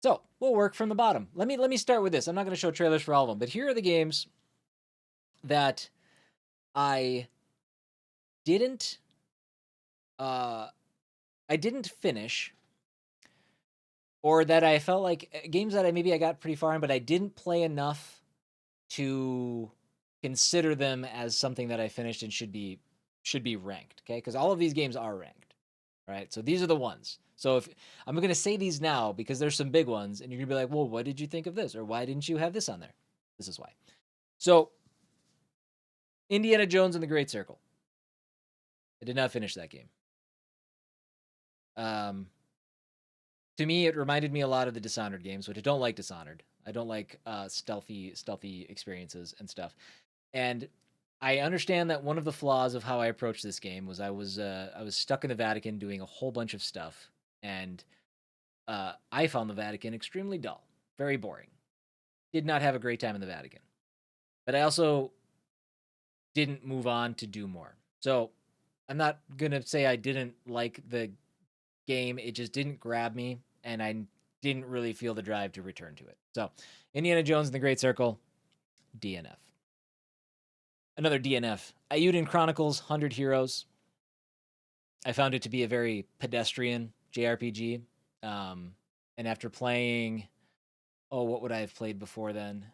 So we'll work from the bottom. Let me start with this. I'm not going to show trailers for all of them, but here are the games that I didn't uh I didn't finish, or that I felt like games that I got pretty far in, but I didn't play enough to consider them as something that I finished and should be ranked. Okay, because all of these games are ranked, right? So these are the ones. So if I'm going to say these now because there's some big ones, and you're gonna be like, well, what did you think of this, or why didn't you have this on there? This is why. So Indiana Jones and the Great Circle. I did not finish that game. To me, it reminded me a lot of the Dishonored games, which I don't like. Dishonored. I don't like stealthy experiences and stuff. And I understand that one of the flaws of how I approached this game was I was stuck in the Vatican doing a whole bunch of stuff, and I found the Vatican extremely dull, very boring. Did not have a great time in the Vatican, but I also didn't move on to do more. So I'm not gonna say I didn't like the game. It just didn't grab me, and I didn't really feel the drive to return to it. So Indiana Jones and the Great Circle, DNF. Another DNF. Eiyuden Chronicles, 100 Heroes. I found it to be a very pedestrian JRPG. And after playing, what would I have played before then?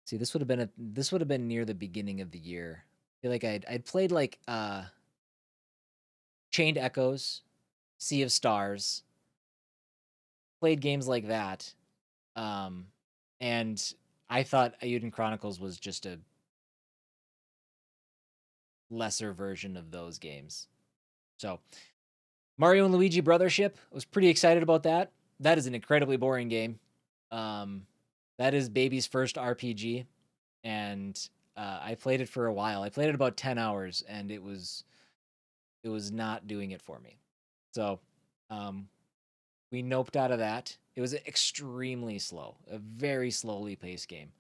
See, this would have been near the beginning of the year. I feel like I'd played like Chained Echoes, Sea of Stars, played games like that. And I thought Eiyuden Chronicles was just a lesser version of those games. So Mario and Luigi Brothership, I was pretty excited about that. That is an incredibly boring game. That is baby's first RPG, and I played it for a while. I played it about 10 hours, and it was not doing it for me. So we noped out of that. It was extremely slow, a very slowly paced game.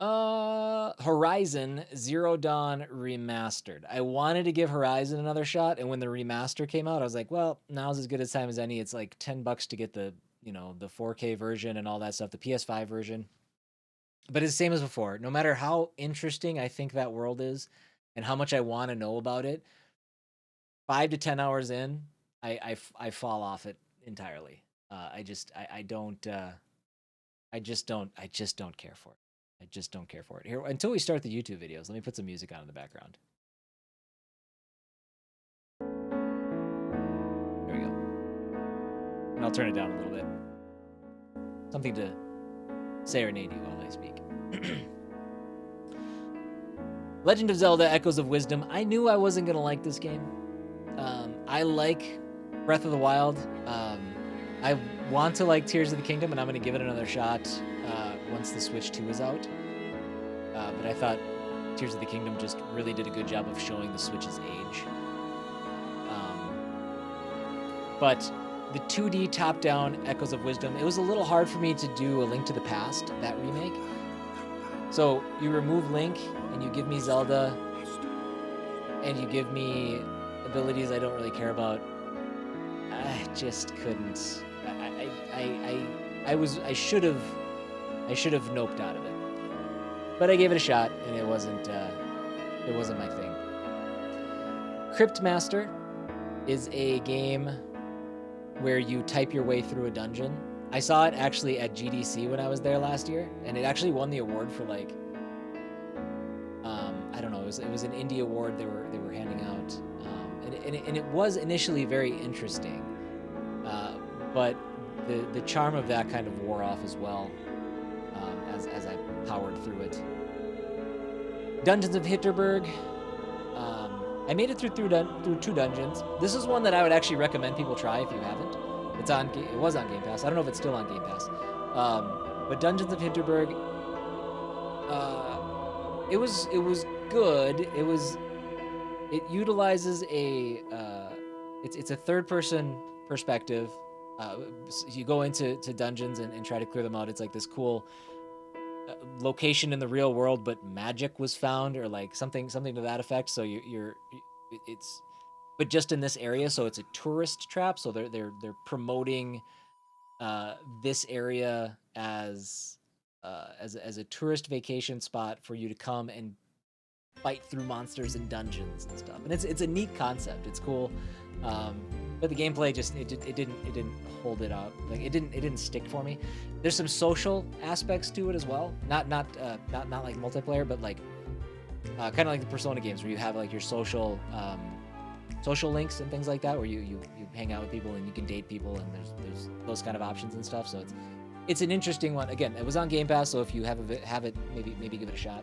Horizon Zero Dawn Remastered. I wanted to give Horizon another shot, and when the remaster came out, I was like, well, now's as good a time as any. It's like $10 to get the, the 4K version and all that stuff, the PS5 version. But it's the same as before. No matter how interesting I think that world is and how much I want to know about it, 5 to 10 hours in, I fall off it entirely. I just don't care for it. I just don't care for it. Here, until we start the YouTube videos, let me put some music on in the background. There we go. And I'll turn it down a little bit. Something to serenade you while I speak. Legend of Zelda Echoes of Wisdom. I knew I wasn't going to like this game. I like Breath of the Wild. I want to like Tears of the Kingdom, and I'm going to give it another shot once the Switch 2 is out. But I thought Tears of the Kingdom just really did a good job of showing the Switch's age. But the 2D top-down Echoes of Wisdom, it was a little hard for me to do A Link to the Past, that remake. So you remove Link, and you give me Zelda, and you give me abilities I don't really care about. I just couldn't. I should have noped out of it. But I gave it a shot, and it wasn't my thing. Cryptmaster is a game where you type your way through a dungeon. I saw it actually at GDC when I was there last year, and it actually won the award for like, I don't know, it was an indie award they were handing out, and it was initially very interesting, but the charm of that kind of wore off as well, as I powered through it. Dungeons of Hinterberg. I made it through 2 dungeons. This is one that I would actually recommend people try if you haven't. It was on Game Pass. I don't know if it's still on Game Pass. But Dungeons of Hinterberg, it was good. It utilizes it's a third-person perspective. You go into dungeons and try to clear them out. It's like this cool location in the real world, but magic was found, or like something to that effect. So but just in this area. So it's a tourist trap. So they're promoting this area as a tourist vacation spot for you to come and fight through monsters and dungeons and stuff. And it's a neat concept. It's cool. But the gameplay just it didn't hold it up. Like it didn't stick for me. There's some social aspects to it as well. Not like multiplayer, but like kind of like the Persona games where you have like your social links and things like that, where you hang out with people and you can date people, and there's those kind of options and stuff. So it's an interesting one. Again, it was on Game Pass, so if you have it, maybe give it a shot.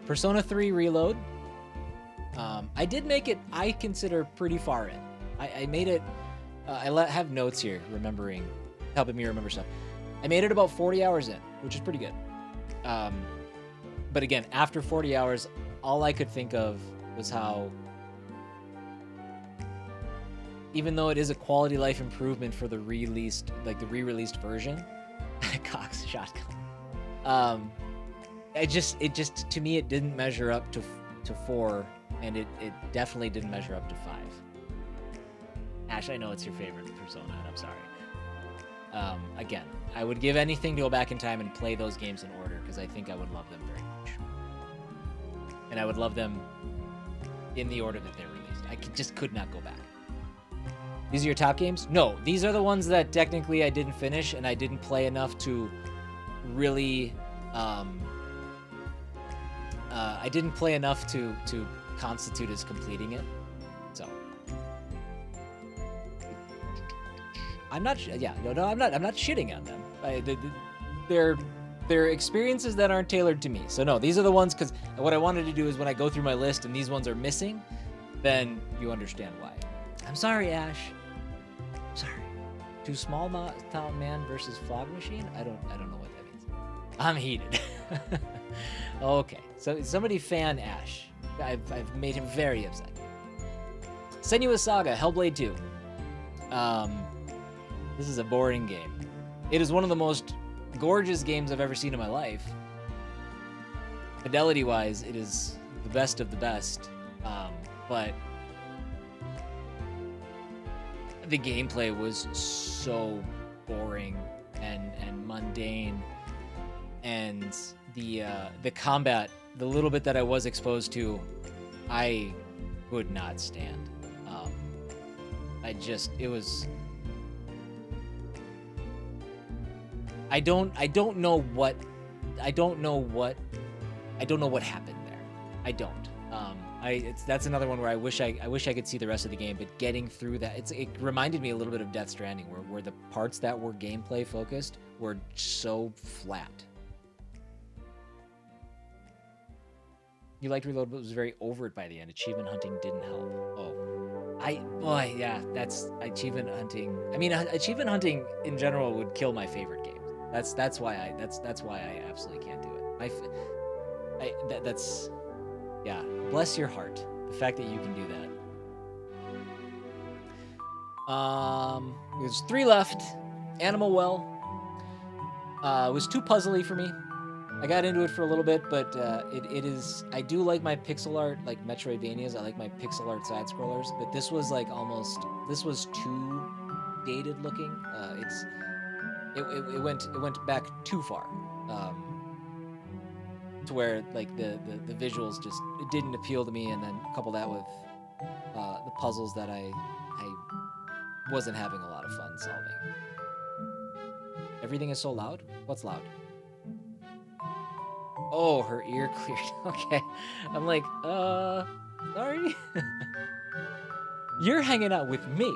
Persona 3 Reload. I did make it, I consider, pretty far in. I made it, I have notes here, helping me remember stuff. I made it about 40 hours in, which is pretty good. But again, after 40 hours, all I could think of was how, even though it is a quality of life improvement for the re-released version, Cox shotgun. It just to me it didn't measure up to 4, and it definitely didn't measure up to 5. Ash, I know it's your favorite Persona, and I'm sorry. Again, I would give anything to go back in time and play those games in order, because I think I would love them very much, and I would love them in the order that they're released. I just could not go back. These are your top games? No, these are the ones that technically I didn't finish, and I didn't play enough to really. I didn't play enough to constitute as completing it, so I'm not. Yeah, no, I'm not shitting on them. They're experiences that aren't tailored to me. So no, these are the ones, because what I wanted to do is when I go through my list and these ones are missing, then you understand why. I'm sorry, Ash. Sorry. To Small Town Man versus Fog Machine? I don't know what that means. I'm heated. Okay, so somebody fan Ash. I've made him very upset. Senua Saga, Hellblade 2. This is a boring game. It is one of the most gorgeous games I've ever seen in my life. Fidelity-wise, it is the best of the best. But the gameplay was so boring and mundane, and the combat, the little bit that I was exposed to, I could not stand. It was. I don't know what happened there. I don't. That's another one where I wish I could see the rest of the game, but getting through that, it reminded me a little bit of Death Stranding, where the parts that were gameplay focused were so flat. You liked Reload, but it was very overt by the end. Achievement hunting didn't help. Yeah, that's achievement hunting. I mean, achievement hunting in general would kill my favorite games. That's why I absolutely can't do it. That's yeah. Bless your heart, the fact that you can do that. There's 3 left. Animal Well. It was too puzzly for me. I got into it for a little bit, but it is. I do like my pixel art, like Metroidvanias. I like my pixel art side scrollers, but this was like this was too dated looking. It went back too far, to where like the visuals just, it didn't appeal to me, and then couple that with the puzzles that I wasn't having a lot of fun solving. Everything is so loud. What's loud? Oh, her ear cleared. Okay. I'm like, sorry. You're hanging out with me.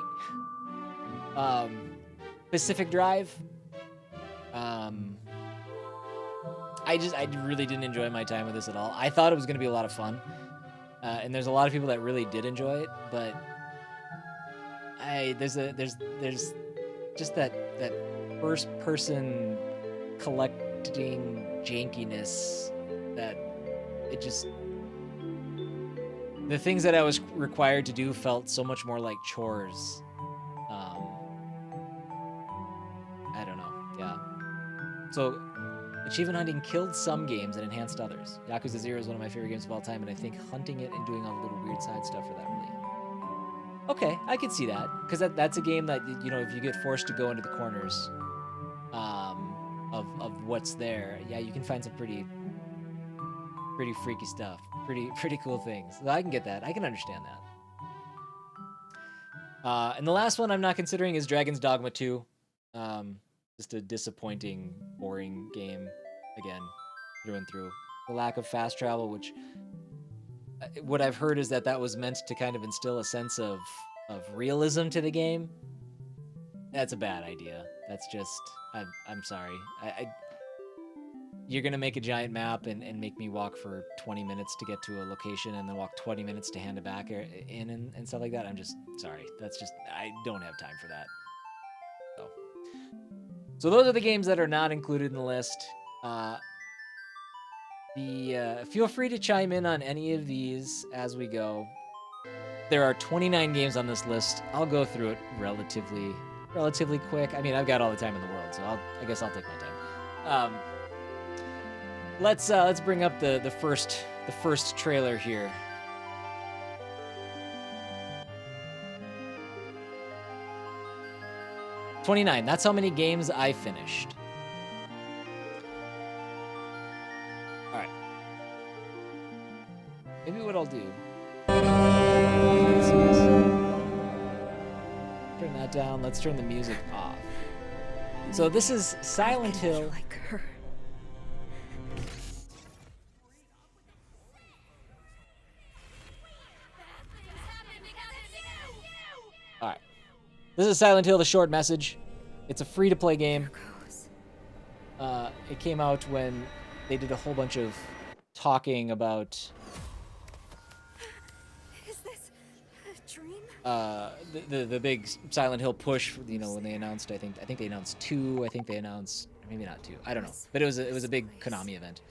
Pacific Drive. I really didn't enjoy my time with this at all. I thought it was going to be a lot of fun. And there's a lot of people that really did enjoy it, but there's just that first person collecting jankiness that it just, the things that I was required to do felt so much more like chores. I don't know. Yeah. So Achievement hunting killed some games and enhanced others. Yakuza 0 is one of my favorite games of all time, and I think hunting it and doing all the little weird side stuff for that really. Okay, I could see that, because that's a game that, you know, if you get forced to go into the corners of what's there, yeah, you can find some pretty freaky stuff, pretty cool things. So I can get that. I can understand that. And the last one I'm not considering is Dragon's Dogma 2. Just a disappointing, boring game, again, through and through. The lack of fast travel, which what I've heard is that was meant to kind of instill a sense of realism to the game. That's a bad idea. That's just, I'm sorry. You're gonna make a giant map and make me walk for 20 minutes to get to a location and then walk 20 minutes to hand it back in and stuff like that. I'm just sorry. That's just, I don't have time for that. So those are the games that are not included in the list. Feel free to chime in on any of these as we go. There are 29 games on this list. I'll go through it relatively quick. I mean, I've got all the time in the world, so I guess I'll take my time. Let's bring up the first trailer here. $29. That's how many games I finished. All right. Maybe what I'll do. Turn that down. Let's turn the music off. So this is Silent Hill. Like her. All right. This is Silent Hill: The Short Message. It's a free-to-play game. It came out when they did a whole bunch of talking about Is this a dream? the big Silent Hill push. You know, when they announced, I think they announced 2. I think they announced maybe not 2. I don't know, but it was a big Konami event.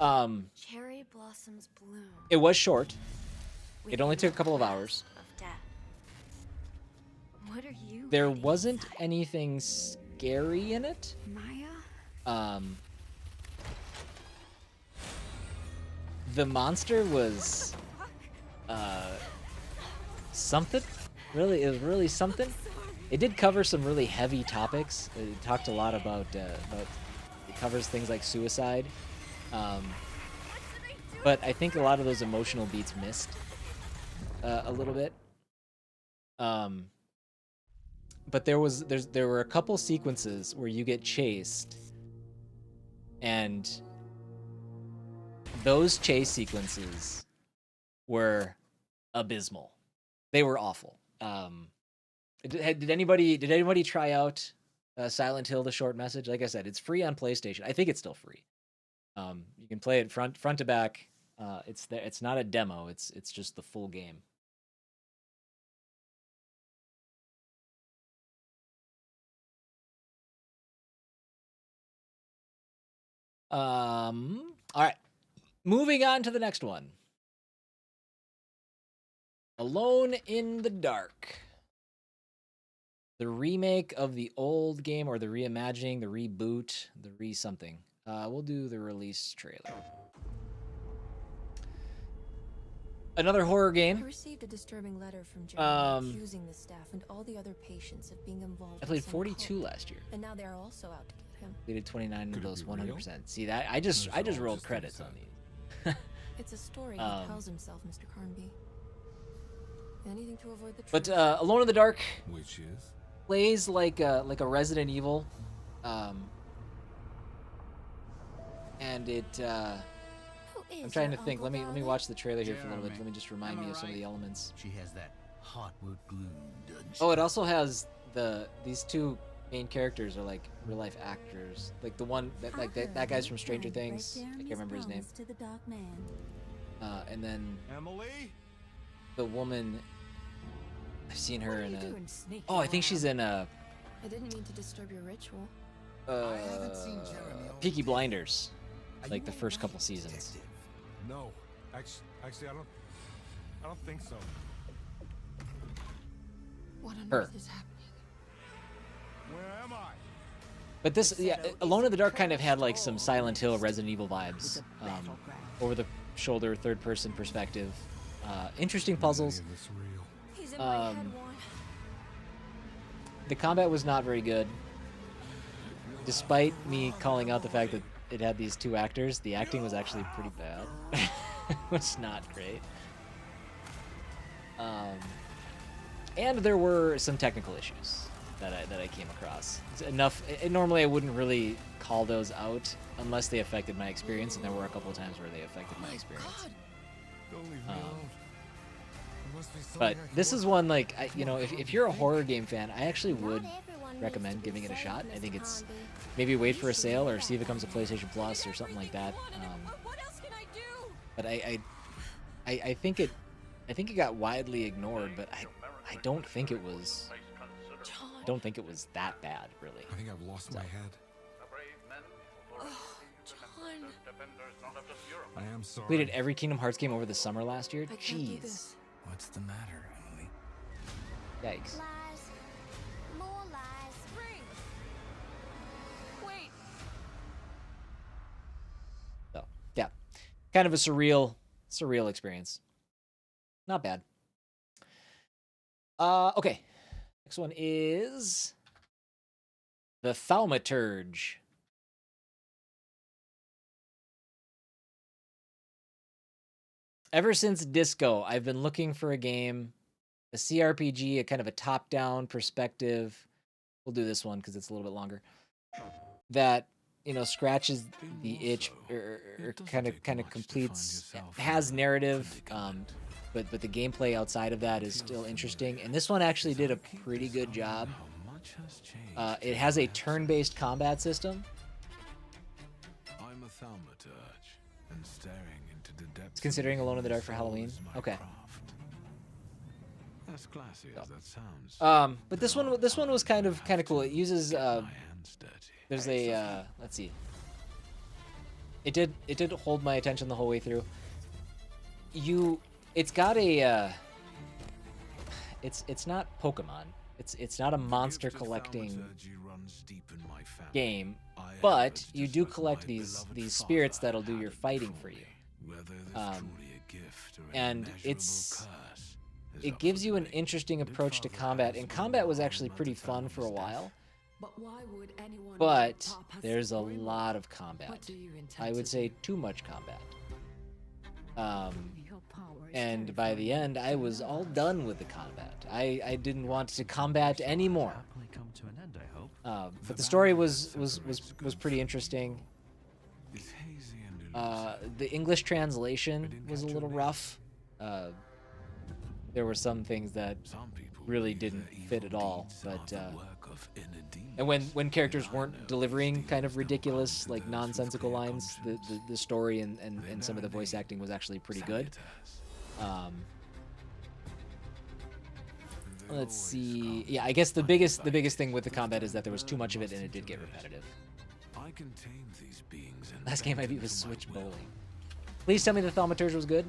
Cherry blossoms bloom. It was short. It only took a couple of hours. What are you? There wasn't anything scary in it. Maya? The monster was something. Really, it was really something. It did cover some really heavy topics. It talked a lot about it covers things like suicide. But I think a lot of those emotional beats missed a little bit. But there were a couple sequences where you get chased, and those chase sequences were abysmal. They were awful. Did anybody try out Silent Hill: The Short Message? Like I said, it's free on PlayStation. I think it's still free. You can play it front to back. It's there. It's not a demo. It's just the full game. All right. Moving on to the next one. Alone in the Dark. The remake of the old game, or the reimagining, the reboot, the re-something. We'll do the release trailer. Another horror game. I received a disturbing letter from Jeremy accusing the staff and all the other patients of being involved. I played 42 last year. And now they're also out to get him. We did 29 of those 100%. See that? I just rolled credits on these. It's a story he tells himself, Mr. Carnby. Anything to avoid the truth. But Alone in the Dark, which is, plays like a Resident Evil, and it. I'm trying to think. Let me watch the trailer here for a little bit. Let me just remind me of some of the elements. she has that hot wood glue, doesn't she? Oh, it also has these two main characters are like real life actors. Like the one that guy's from Stranger Things. I can't remember his name. And then Emily? the woman. I've seen her in a. Oh, I think she's in a. I didn't mean to disturb your ritual. Peaky Blinders, like the first couple seasons. No, actually, I don't think so. What on Her. earth is happening? Where am I? But this, yeah, Alone in the Dark kind of had like some Silent Hill, Resident Evil vibes. Over the shoulder, third person perspective. Interesting puzzles. He's in my head, Juan. The combat was not very good. Despite me calling out the fact that it had these two actors, the acting was actually pretty bad. It was not great. And there were some technical issues that I came across. It's enough. Normally I wouldn't really call those out unless they affected my experience, and there were a couple of times where they affected my experience. But this is one, like, you know, if you're a horror game fan, I actually would recommend giving it a shot. I think it's maybe wait for a sale or see if it comes to PlayStation Plus or something like that. But I think it got widely ignored, but I don't think it was that bad, really. I think I've lost my head. John. I am sorry. Completed every Kingdom Hearts game over the summer last year. I can't do Jeez. this. What's the matter, Emily? Yikes. Lies. More lies. Spring. Wait. So, yeah. Kind of a surreal experience. Not bad. Okay. Next one is the Thaumaturge. Ever since Disco, I've been looking for a game, a CRPG, a kind of a top-down perspective. We'll do this one because it's a little bit longer. That, you know, scratches the itch or kind of completes, has narrative, but the gameplay outside of that is still interesting. And this one actually did a pretty good job. It has a turn-based combat system. I'm a Thaumaturge, and staring into the depths. It's considering Alone in the Dark for Halloween. Okay. As classy as that sounds. But this one was kind of cool. It uses My hands dirty. there's a let's see. It did hold my attention the whole way through. It's got a it's not Pokemon. It's not a monster collecting game, but you do collect these spirits that'll do your fighting for you. And it gives you an interesting approach to combat, and combat was actually pretty fun for a while. But why would anyone But top has there's a spoiled? lot of combat. What do you intend I would to say do? too much combat. Your power is And very by the end, I was all done with the combat. I didn't want to combat anymore. Happily come to an end, I hope. But the story was pretty interesting. It's hazy and elusive. The English translation was a little rough. There were some things that Some people really believe didn't their fit evil at all, deeds are but, the work of inner demons. and when characters weren't I know delivering these kind of demons don't ridiculous, come to like those with nonsensical clear lines, conscience. the story and They some of the voice marinate acting was actually pretty good. Salutares. They Let's always see. come Yeah, I guess the biggest uninvited. thing with the combat is that there was too much of it and it did get repetitive. I can tame these beings and Last game I bend beat them was to my Switch will. Bowling. Please tell me the Thaumaturge was good.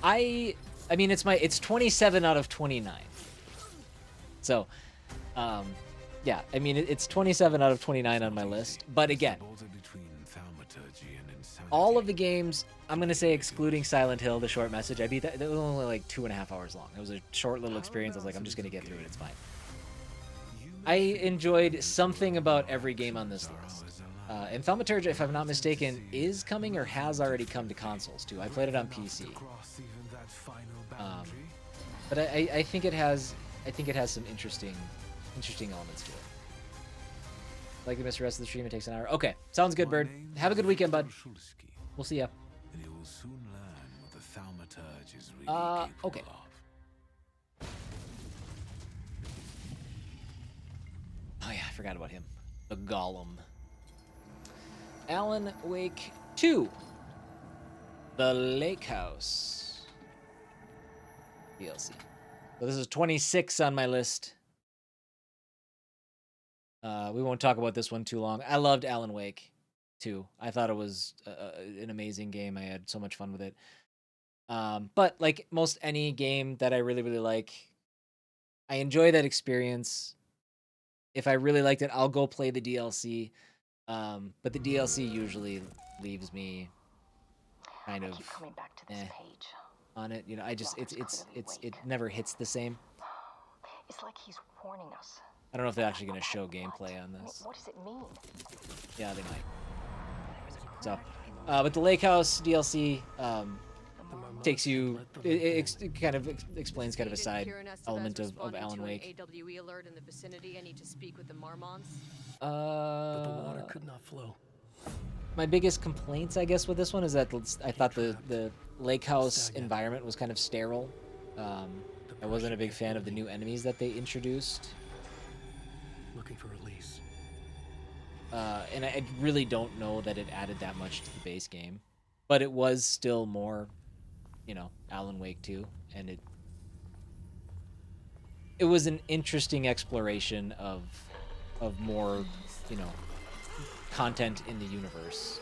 I mean it's 27 out of 29. So, yeah, I mean it's 27 out of 29 on my list. But again, The border between thaumaturgy and insanity. all of the games, I'm gonna say excluding Silent Hill, the short message, I beat that. It was only like 2.5 hours long. It was a short little experience. I was like, I'm just gonna get through it. It's fine. I enjoyed something about every game on this list. And Thaumaturge, if I'm not mistaken, is coming or has already come to consoles too. I played it on PC. But I think it has some interesting elements to it. Like to miss the rest of the stream, it takes an hour. Okay, sounds good, Bird. Have a good weekend, bud. We'll see ya. And you will soon learn what the thaumaturge is really capable Okay. of. Oh yeah, I forgot about him. The Golem. Alan Wake 2. The Lake House. DLC. So this is 26 on my list. We won't talk about this one too long. I loved Alan Wake 2. I thought it was an amazing game. I had so much fun with it. But like most any game that I really, really like, I enjoy that experience. if I really liked it, I'll go play the DLC. But the DLC usually leaves me kind of coming back to this page. on it. You know, I just it never hits the same. It's like he's warning us. I don't know if they're actually going to show gameplay on this. What does it mean? Yeah, they might. So, but the Lake House DLC takes you. It kind of explains kind of a side element of Alan Wake. AWE alert in the vicinity. I need to speak with the Marmons. But the water could not flow. My biggest complaints, I guess, with this one is that I thought the Lake House environment was kind of sterile. I wasn't a big fan of the new enemies that they introduced. Looking for release. And I really don't know that it added that much to the base game, but it was still more, you know, Alan Wake 2, and it was an interesting exploration of more, you know, content in the universe.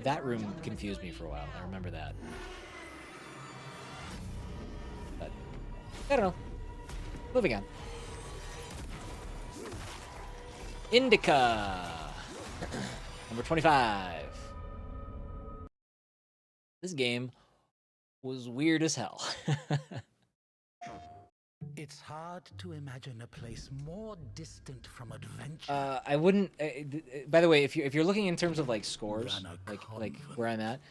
That room confused me for a while. I remember that. But I don't know. Moving on. Indika, number 25. This game was weird as hell. It's hard to imagine a place more distant from adventure. I wouldn't. By the way, if you're looking in terms of like scores, like where I'm at,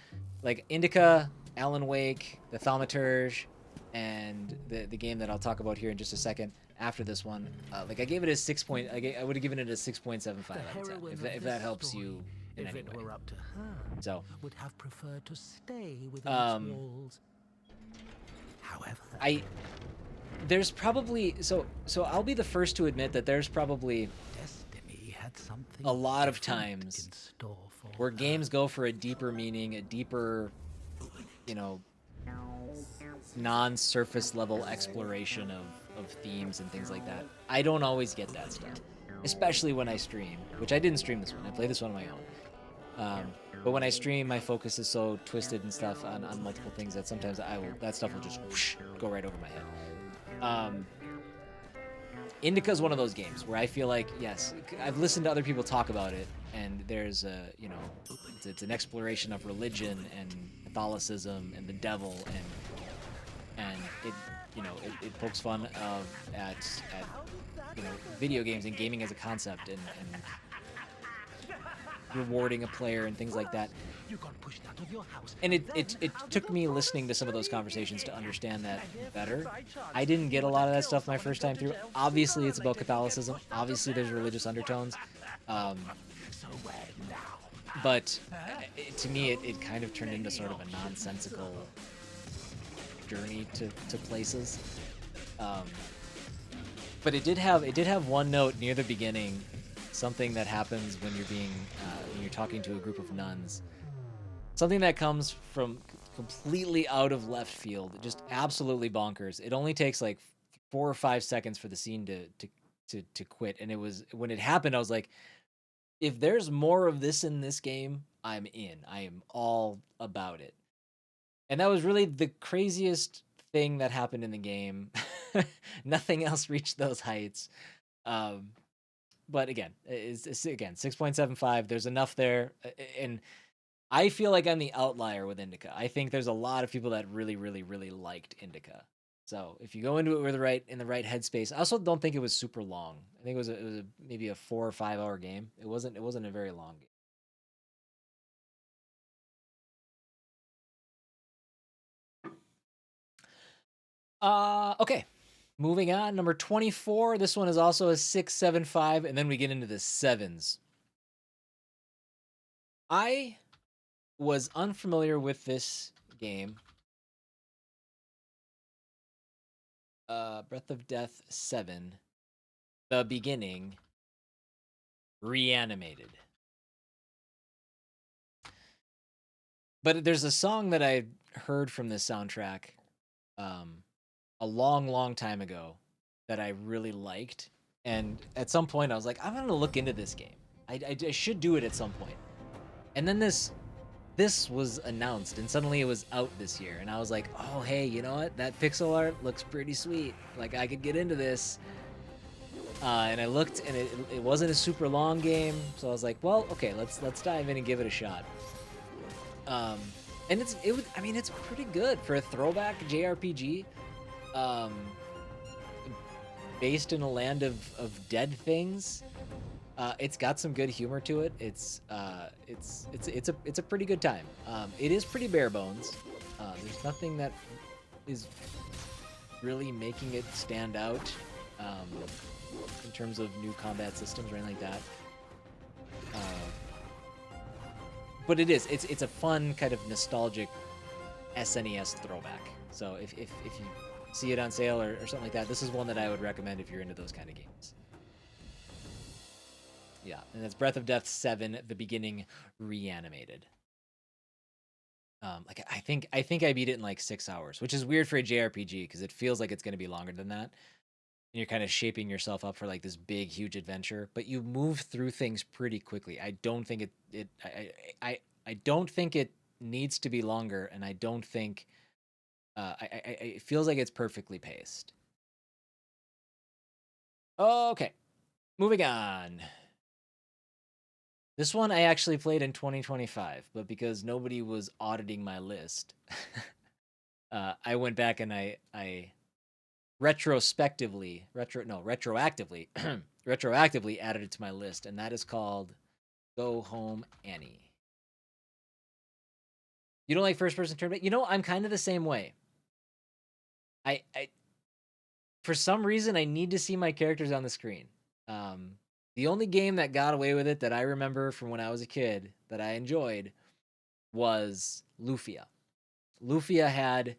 like Indika, Alan Wake, the Thaumaturge, and the game that I'll talk about here in just a second after this one, like I gave it a 6 point. I would have given it a 6.75 out of 10 if that helps you in any way. Were up to her, so would have preferred to stay within its walls. However, there's probably so I'll be the first to admit that there's probably destiny had something a lot of times in store for where games go for a deeper meaning, a deeper, you know, non-surface level exploration of themes and things like that. I don't always get that stuff, especially when I stream, which I didn't stream this one. I played this one on my own. But when I stream, my focus is so twisted and stuff on multiple things that sometimes that stuff will just whoosh, go right over my head. Indica is one of those games where I feel like, yes, I've listened to other people talk about it, and there's a, you know, it's an exploration of religion and Catholicism and the devil, and it, you know, it pokes fun at you know, video games and gaming as a concept and rewarding a player and things like that. And it took me listening to some of those conversations to understand that better. I didn't get a lot of that stuff my first time through. Obviously, it's about Catholicism. Obviously, there's religious undertones. But to me, it kind of turned into sort of a nonsensical journey to places. But it did have one note near the beginning, something that happens when you're talking to a group of nuns. Something that comes from completely out of left field, just absolutely bonkers. It only takes like 4 or 5 seconds for the scene to quit, and it was when it happened. I was like, if there's more of this in this game, I'm in. I am all about it. And that was really the craziest thing that happened in the game. Nothing else reached those heights. But again, it's 6.75. There's enough there, and I feel like I'm the outlier with Indika. I think there's a lot of people that really, really, really liked Indika. So if you go into it with in the right headspace, I also don't think it was super long. I think it was maybe a 4 or 5 hour game. It wasn't a very long game. Okay. Moving on, number 24. This one is also a 6.75, and then we get into the 7s. I was unfamiliar with this game. Breath of Death 7, The Beginning, Reanimated. But there's a song that I heard from this soundtrack a long, long time ago that I really liked. And at some point I was like, I'm going to look into this game. I should do it at some point. And then this this was announced, and suddenly it was out this year, and I was like, oh hey, you know what? That pixel art looks pretty sweet. Like I could get into this. And I looked, and it wasn't a super long game, so I was like, well, okay, let's dive in and give it a shot. And it's pretty good for a throwback JRPG, based in a land of dead things. It's got some good humor to it. It's a pretty good time. It is pretty bare bones. There's nothing that is really making it stand out in terms of new combat systems or anything like that. But it's a fun kind of nostalgic SNES throwback. So if you see it on sale or something like that, this is one that I would recommend if you're into those kind of games. Yeah, and that's Breath of Death 7, The Beginning Reanimated. Like I think I beat it in like 6 hours, which is weird for a JRPG because it feels like it's going to be longer than that. And you're kind of shaping yourself up for like this big, huge adventure, but you move through things pretty quickly. I don't think I don't think it needs to be longer, and I don't think it feels like it's perfectly paced. Okay, moving on. This one I actually played in 2025, but because nobody was auditing my list, I went back and I retroactively added it to my list, and that is called Go Home Annie. You don't like first-person turn-based? You know, I'm kind of the same way. I for some reason I need to see my characters on the screen. The only game that got away with it that I remember from when I was a kid that I enjoyed was Lufia. Lufia had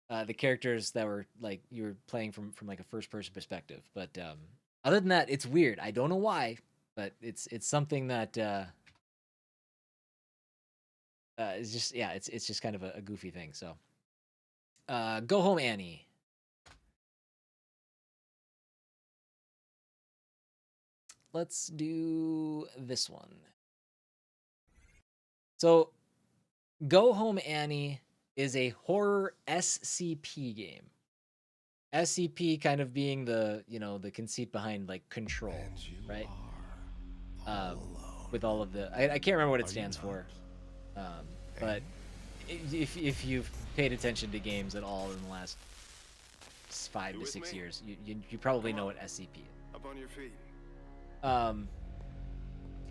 the characters that were like you were playing from like a first-person perspective, but other than that, it's weird. I don't know why, but it's something that it's just it's just kind of a goofy thing. So, Go Home Annie. Let's do this one. So, Go Home Annie is a horror SCP game. SCP kind of being the the conceit behind like Control, right? With all of the I can't remember what it stands for, but if you've paid attention to games at all in the last 5 to 6 years, you probably know what SCP is. Up on your feet.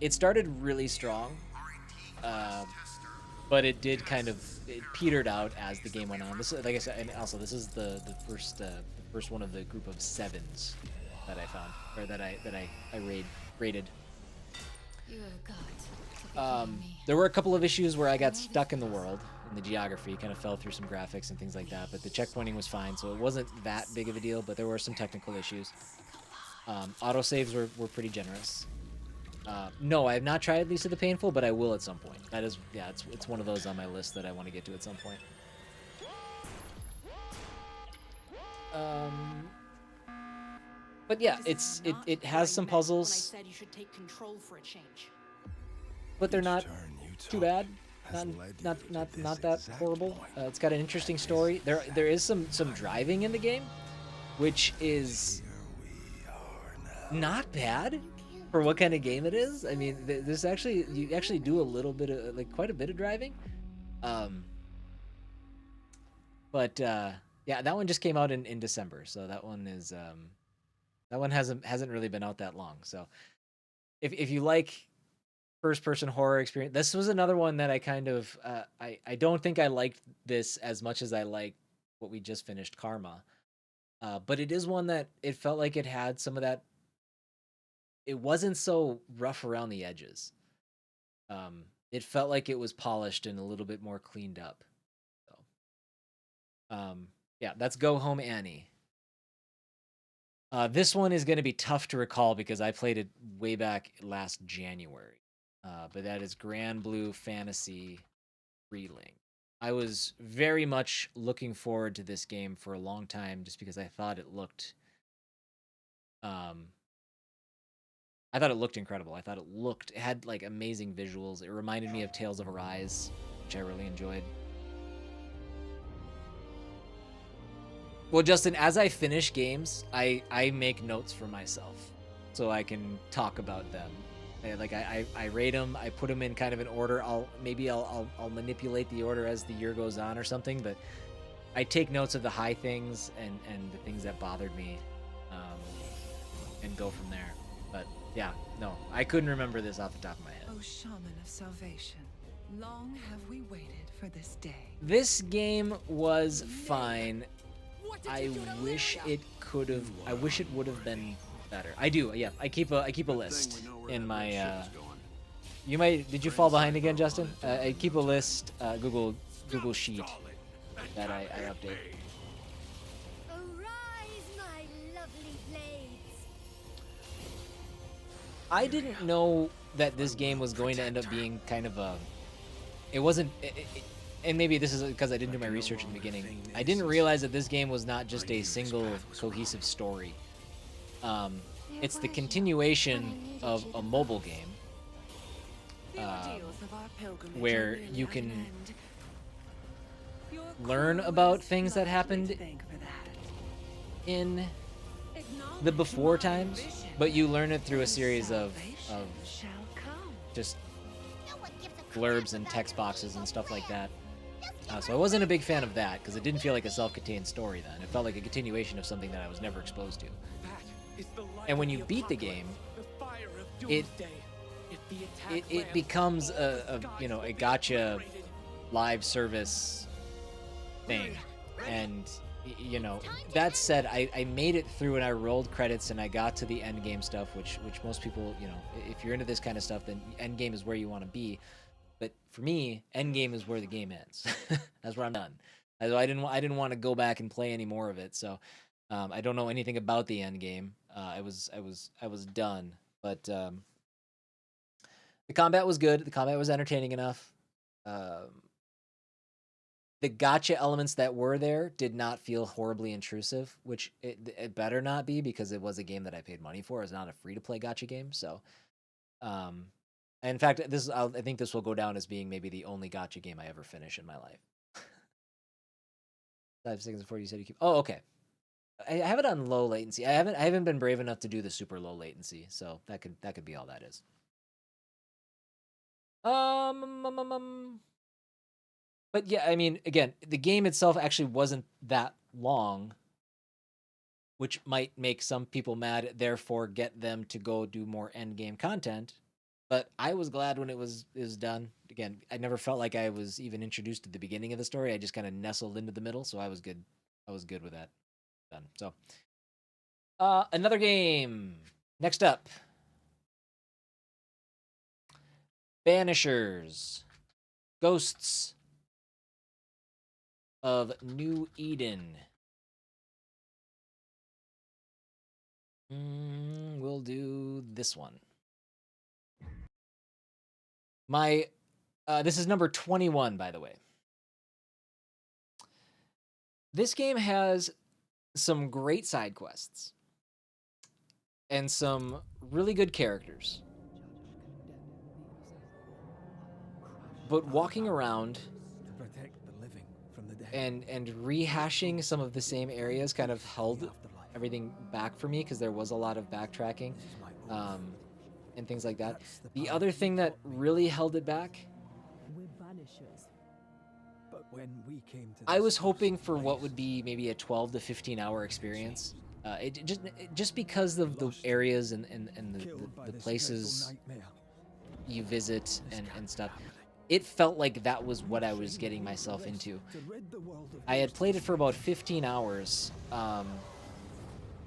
It started really strong, but it did it petered out as the game went on. This, like I said, and also this is the first one of the group of 7s that I found, or that I rated. You have got to be kidding me. There were a couple of issues where I got stuck in the world, in the geography, kind of fell through some graphics and things like that, but the checkpointing was fine, so it wasn't that big of a deal, but there were some technical issues. Autosaves were pretty generous. No, I have not tried Lisa the Painful, but I will at some point. That is, yeah, it's one of those on my list that I want to get to at some point. But yeah, it has some puzzles, I said you should take control for a change. but they're not too bad. Not that horrible. It's got an interesting story. There is some driving in the game, which is not bad for what kind of game it is. I mean, you actually do a little bit of quite a bit of driving. But yeah, that one just came out in December, so that one is that one hasn't really been out that long. So if you like first person horror experience, this was another one that I kind of I don't think I liked this as much as I liked what we just finished, Karma. But it is one that it felt like it had some of that. It wasn't so rough around the edges. It felt like it was polished and a little bit more cleaned up. So, yeah, that's Go Home Annie. This one is going to be tough to recall because I played it way back last January. But that is GranBlue Fantasy Relink. I was very much looking forward to this game for a long time just because I thought it looked I thought it looked incredible. I thought it had like amazing visuals. It reminded me of Tales of Arise, which I really enjoyed. Well, Justin, as I finish games, I make notes for myself so I can talk about them. I rate them. I put them in kind of an order. I'll manipulate the order as the year goes on or something. But I take notes of the high things and the things that bothered me, and go from there. But yeah, no, I couldn't remember this off the top of my head. Oh, shaman of salvation, long have we waited for this day. This game was fine. I wish it could have. I wish it would have been better. I do. Yeah, I keep a list in my. You might. Did you fall behind again, Justin? I keep a list. Google Sheet that I update. Arise, my lovely blades. I didn't know that this game was going to end up being kind of a. It wasn't. And maybe this is because I didn't do my research in the beginning. I didn't realize that this game was not just a single cohesive story. It's the continuation of a mobile game where you can learn about things that happened in the before times, but you learn it through a series of just blurbs and text boxes and stuff like that. So I wasn't a big fan of that because it didn't feel like a self-contained story then. It felt like a continuation of something that I was never exposed to. And when you beat the game, it becomes a gacha live service thing. And that said, I made it through and I rolled credits and I got to the end game stuff, which most people, if you're into this kind of stuff, then end game is where you want to be. But for me, end game is where the game ends. That's where I'm done. I didn't want to go back and play any more of it. So I don't know anything about the end game. I was done. But the combat was good. The combat was entertaining enough. The gacha elements that were there did not feel horribly intrusive, which it better not be because it was a game that I paid money for. It's not a free-to-play gacha game. So, in fact, I think this will go down as being maybe the only gacha game I ever finish in my life. 5 seconds before you said you keep. Oh, okay. I have it on low latency. I haven't been brave enough to do the super low latency, so that could be all that is. But yeah, I mean, again, the game itself actually wasn't that long, which might make some people mad, therefore get them to go do more end game content. But I was glad when it was done. Again, I never felt like I was even introduced to the beginning of the story. I just kind of nestled into the middle, so I was good. I was good with that. Done. So, another game. Next up, Banishers, Ghosts of New Eden. We'll do this one. This is number 21, by the way. This game has some great side quests and some really good characters. But walking around and rehashing some of the same areas kind of held everything back for me because there was a lot of backtracking and things like that. The other thing that really held it back, I was hoping for what would be maybe a 12 to 15 hour experience. Just because of the areas and the places you visit and stuff. It felt like that was what I was getting myself into. I had played it for about 15 hours.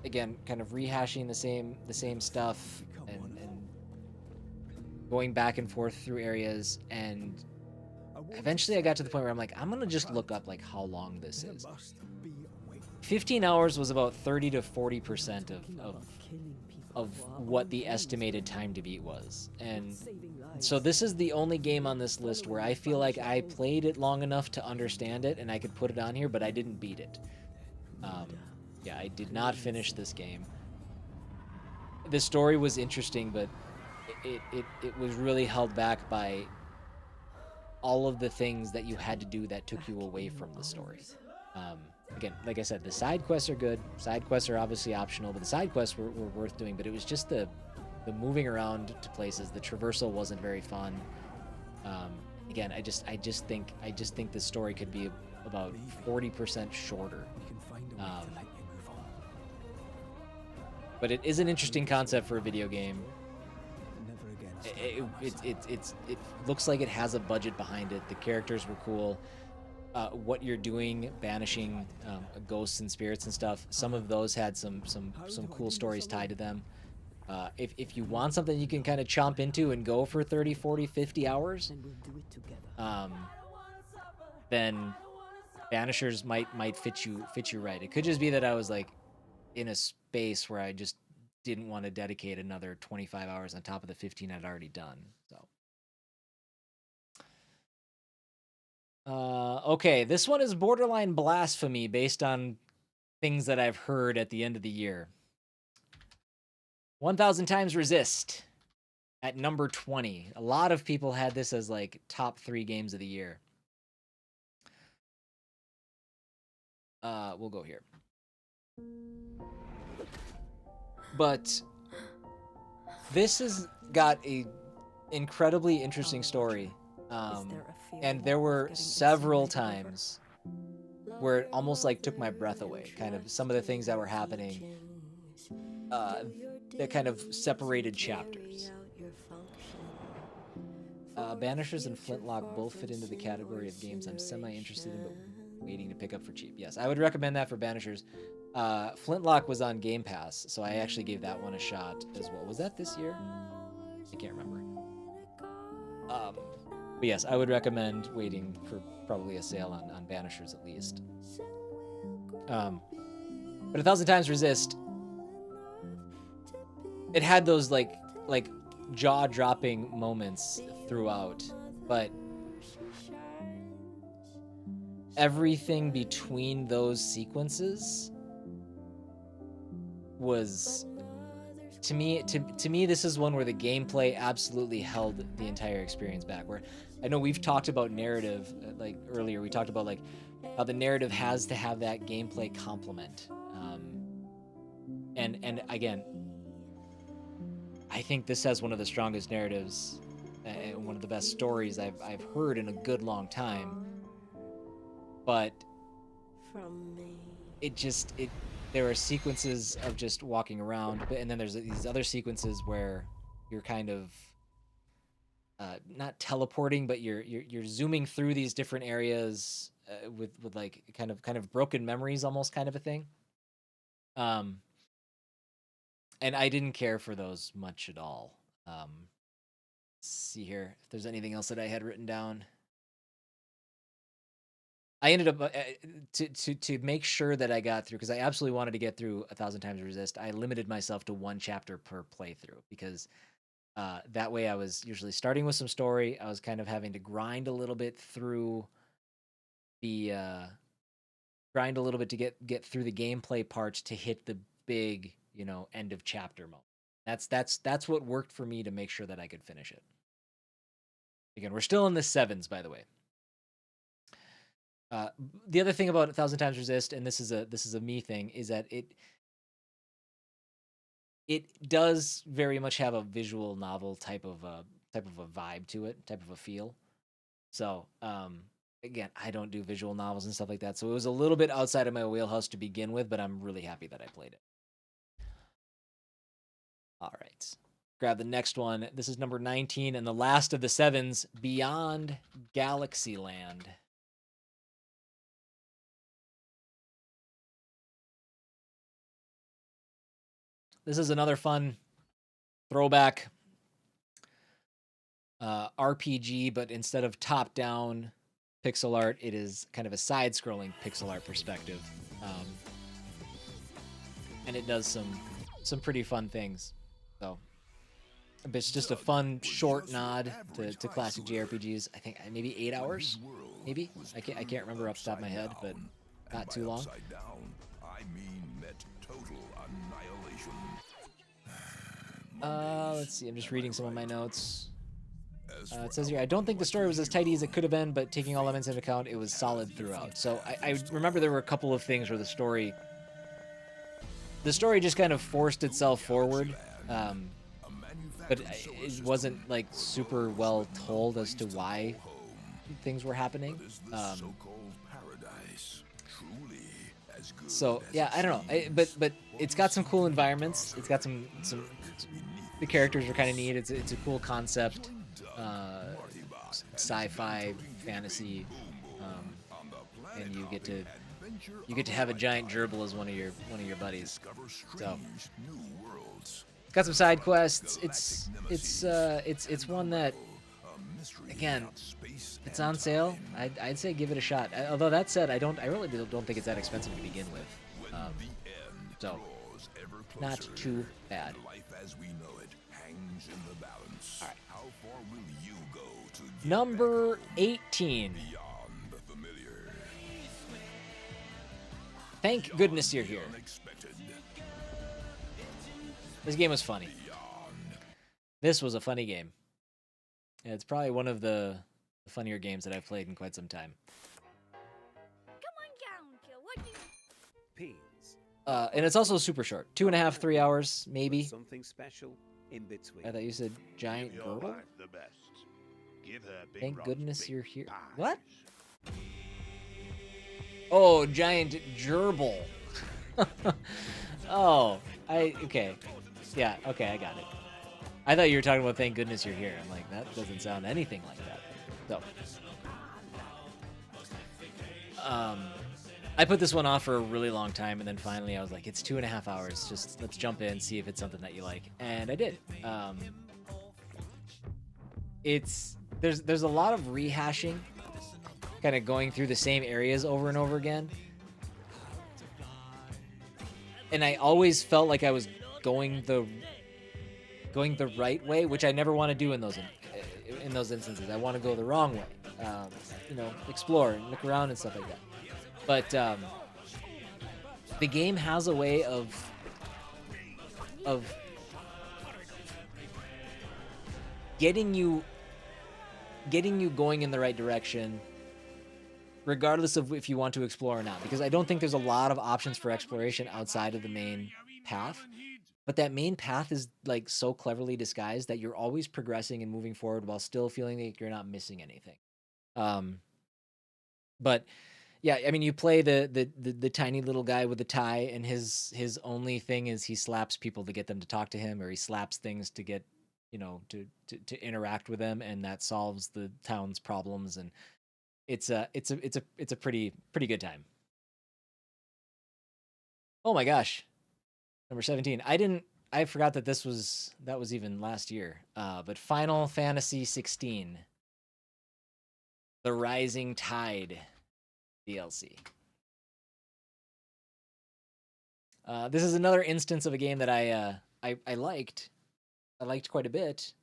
Again, kind of rehashing the same stuff and going back and forth through areas, and eventually I got to the point where I'm like, I'm gonna just look up like how long this is. 15 hours was about 30 to 40% of what the estimated time to beat was. And so this is the only game on this list where I feel like I played it long enough to understand it and I could put it on here, but I didn't beat it. Yeah, I did not finish this game. the story was interesting, but it was really held back by all of the things that you had to do that took you away from the story. Again, like I said, the side quests are good. Side quests are obviously optional, but the side quests were worth doing. But it was just the moving around to places. The traversal wasn't very fun. Again, I just think the story could be about 40% shorter. But it is an interesting concept for a video game. It looks like it has a budget behind it. The characters were cool. What you're doing, banishing ghosts and spirits and stuff, some of those had some cool stories tied to them. If you want something you can kind of chomp into and go for 30, 40, 50 hours, then Banishers might fit you right. It could just be that I was like in a space where I just didn't want to dedicate another 25 hours on top of the 15 I'd already done. So okay, this one is borderline blasphemy based on things that I've heard at the end of the year. 1000 Times Resist at number 20. A lot of people had this as like top 3 games of the year. We'll go here. But this has got a incredibly interesting story. And there were several times where it almost like took my breath away. Kind of some of the things that were happening that kind of separated chapters. Banishers and Flintlock both fit into the category of games I'm semi-interested in but waiting to pick up for cheap. Yes, I would recommend that for Banishers. Flintlock was on Game Pass, so I actually gave that one a shot as well. Was that this year? I can't remember. But yes, I would recommend waiting for probably a sale on Banishers at least. But 1000 Times Resist, it had those like jaw-dropping moments throughout, but everything between those sequences was, to me this is one where the gameplay absolutely held the entire experience back. Where I know we've talked about narrative, like earlier we talked about like how the narrative has to have that gameplay complement, and again, I think this has one of the strongest narratives and one of the best stories I've heard in a good long time. But there are sequences of just walking around, and then there's these other sequences where you're kind of not teleporting, but you're zooming through these different areas with like kind of broken memories, almost kind of a thing. And I didn't care for those much at all. Let's see here if there's anything else that I had written down. I ended up to make sure that I got through, because I absolutely wanted to get through 1000 Times Resist. I limited myself to 1 chapter per playthrough, because that way I was usually starting with some story. I was kind of having to grind a little bit through the to get through the gameplay parts to hit the big, end of chapter moment. That's what worked for me to make sure that I could finish it. Again, we're still in the 7s, by the way. The other thing about 1000 Times Resist, and this is a me thing, is that it does very much have a visual novel type of a vibe to it, type of a feel. So again, I don't do visual novels and stuff like that, so it was a little bit outside of my wheelhouse to begin with, but I'm really happy that I played it. All right, grab the next one. This is number 19 and the last of the 7s, Beyond Galaxyland. This is another fun throwback RPG, but instead of top-down pixel art, it is kind of a side-scrolling pixel art perspective, and it does some pretty fun things. So it's just a fun short nod to classic JRPGs. I think maybe 8 hours, maybe. I can't remember off the top of my head, but not too long. I mean met total annihilation. Let's see. I'm just reading some of my notes. It says here, I don't think the story was as tidy as it could have been, but taking all elements into account, it was solid throughout. So I remember there were a couple of things where the story just kind of forced itself forward, but it wasn't like super well told as to why things were happening. So yeah, I don't know, but it's got some cool environments. It's got some the characters are kind of neat. It's a cool concept, sci-fi fantasy, and you get to have a giant gerbil as one of your buddies. So it's got some side quests. It's one that, again, it's on sale. I'd say give it a shot. Although that said, I really don't think it's that expensive to begin with. So not too bad. All right. Number 18. Thank goodness you're here. This game was funny. This was a funny game. Yeah, it's probably one of the funnier games that I've played in quite some time. Come on down, Kill. What do you... Peas. And it's also super short. 2.5, 3 hours, maybe. Something special in between. I thought you said giant girdle. The best. Give her big Thank Rob's goodness big you're here. pies. What? Oh, giant gerbil. Oh, okay. Yeah, okay, I got it. I thought you were talking about thank goodness you're here. I'm like, that doesn't sound anything like that. So, I put this one off for a really long time, and then finally I was like, it's 2.5 hours. Just let's jump in, see if it's something that you like, and I did. There's a lot of rehashing, kind of going through the same areas over and over again, and I always felt like I was going the right way, which I never want to do in those instances. I want to go the wrong way, explore and look around and stuff like that. But the game has a way of getting you going in the right direction, regardless of if you want to explore or not. Because I don't think there's a lot of options for exploration outside of the main path. But that main path is like so cleverly disguised that you're always progressing and moving forward while still feeling like you're not missing anything. But yeah, I mean, you play the tiny little guy with the tie, and his only thing is he slaps people to get them to talk to him, or he slaps things to get, to interact with them, and that solves the town's problems. And it's a pretty good time. Oh my gosh. Number 17. I forgot that that was even last year. But Final Fantasy 16. The Rising Tide DLC. This is another instance of a game that I liked. I liked quite a bit.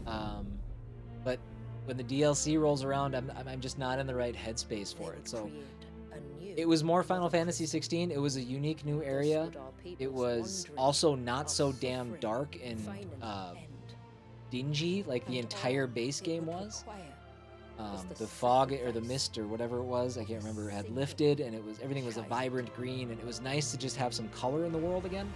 But when the DLC rolls around, I'm just not in the right headspace for it. So it was more Final Fantasy 16. It was a unique new area. It was also not so damn dark and dingy like the entire base game was. The fog or the mist or whatever it was, I can't remember, had lifted, and everything was a vibrant green, and it was nice to just have some color in the world again.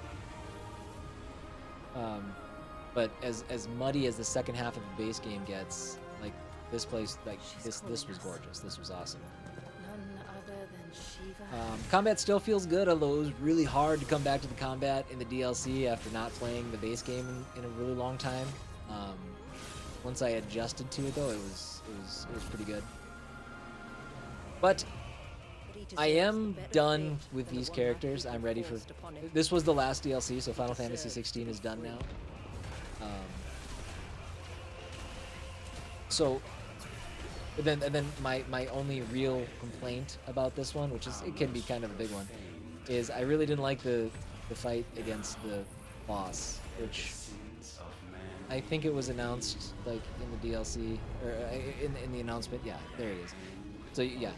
But as muddy as the second half of the base game gets, like this place, like this was gorgeous. This was awesome. Combat still feels good, although it was really hard to come back to the combat in the DLC after not playing the base game in a really long time. Once I adjusted to it, though, it was pretty good. But I am done with these characters. I'm ready for... This was the last DLC, so Final Fantasy 16 is done now. And then my only real complaint about this one, which is, it can be kind of a big one, is I really didn't like the fight against the boss, which I think it was announced like in the DLC or in the announcement. Yeah, there it is. So yeah,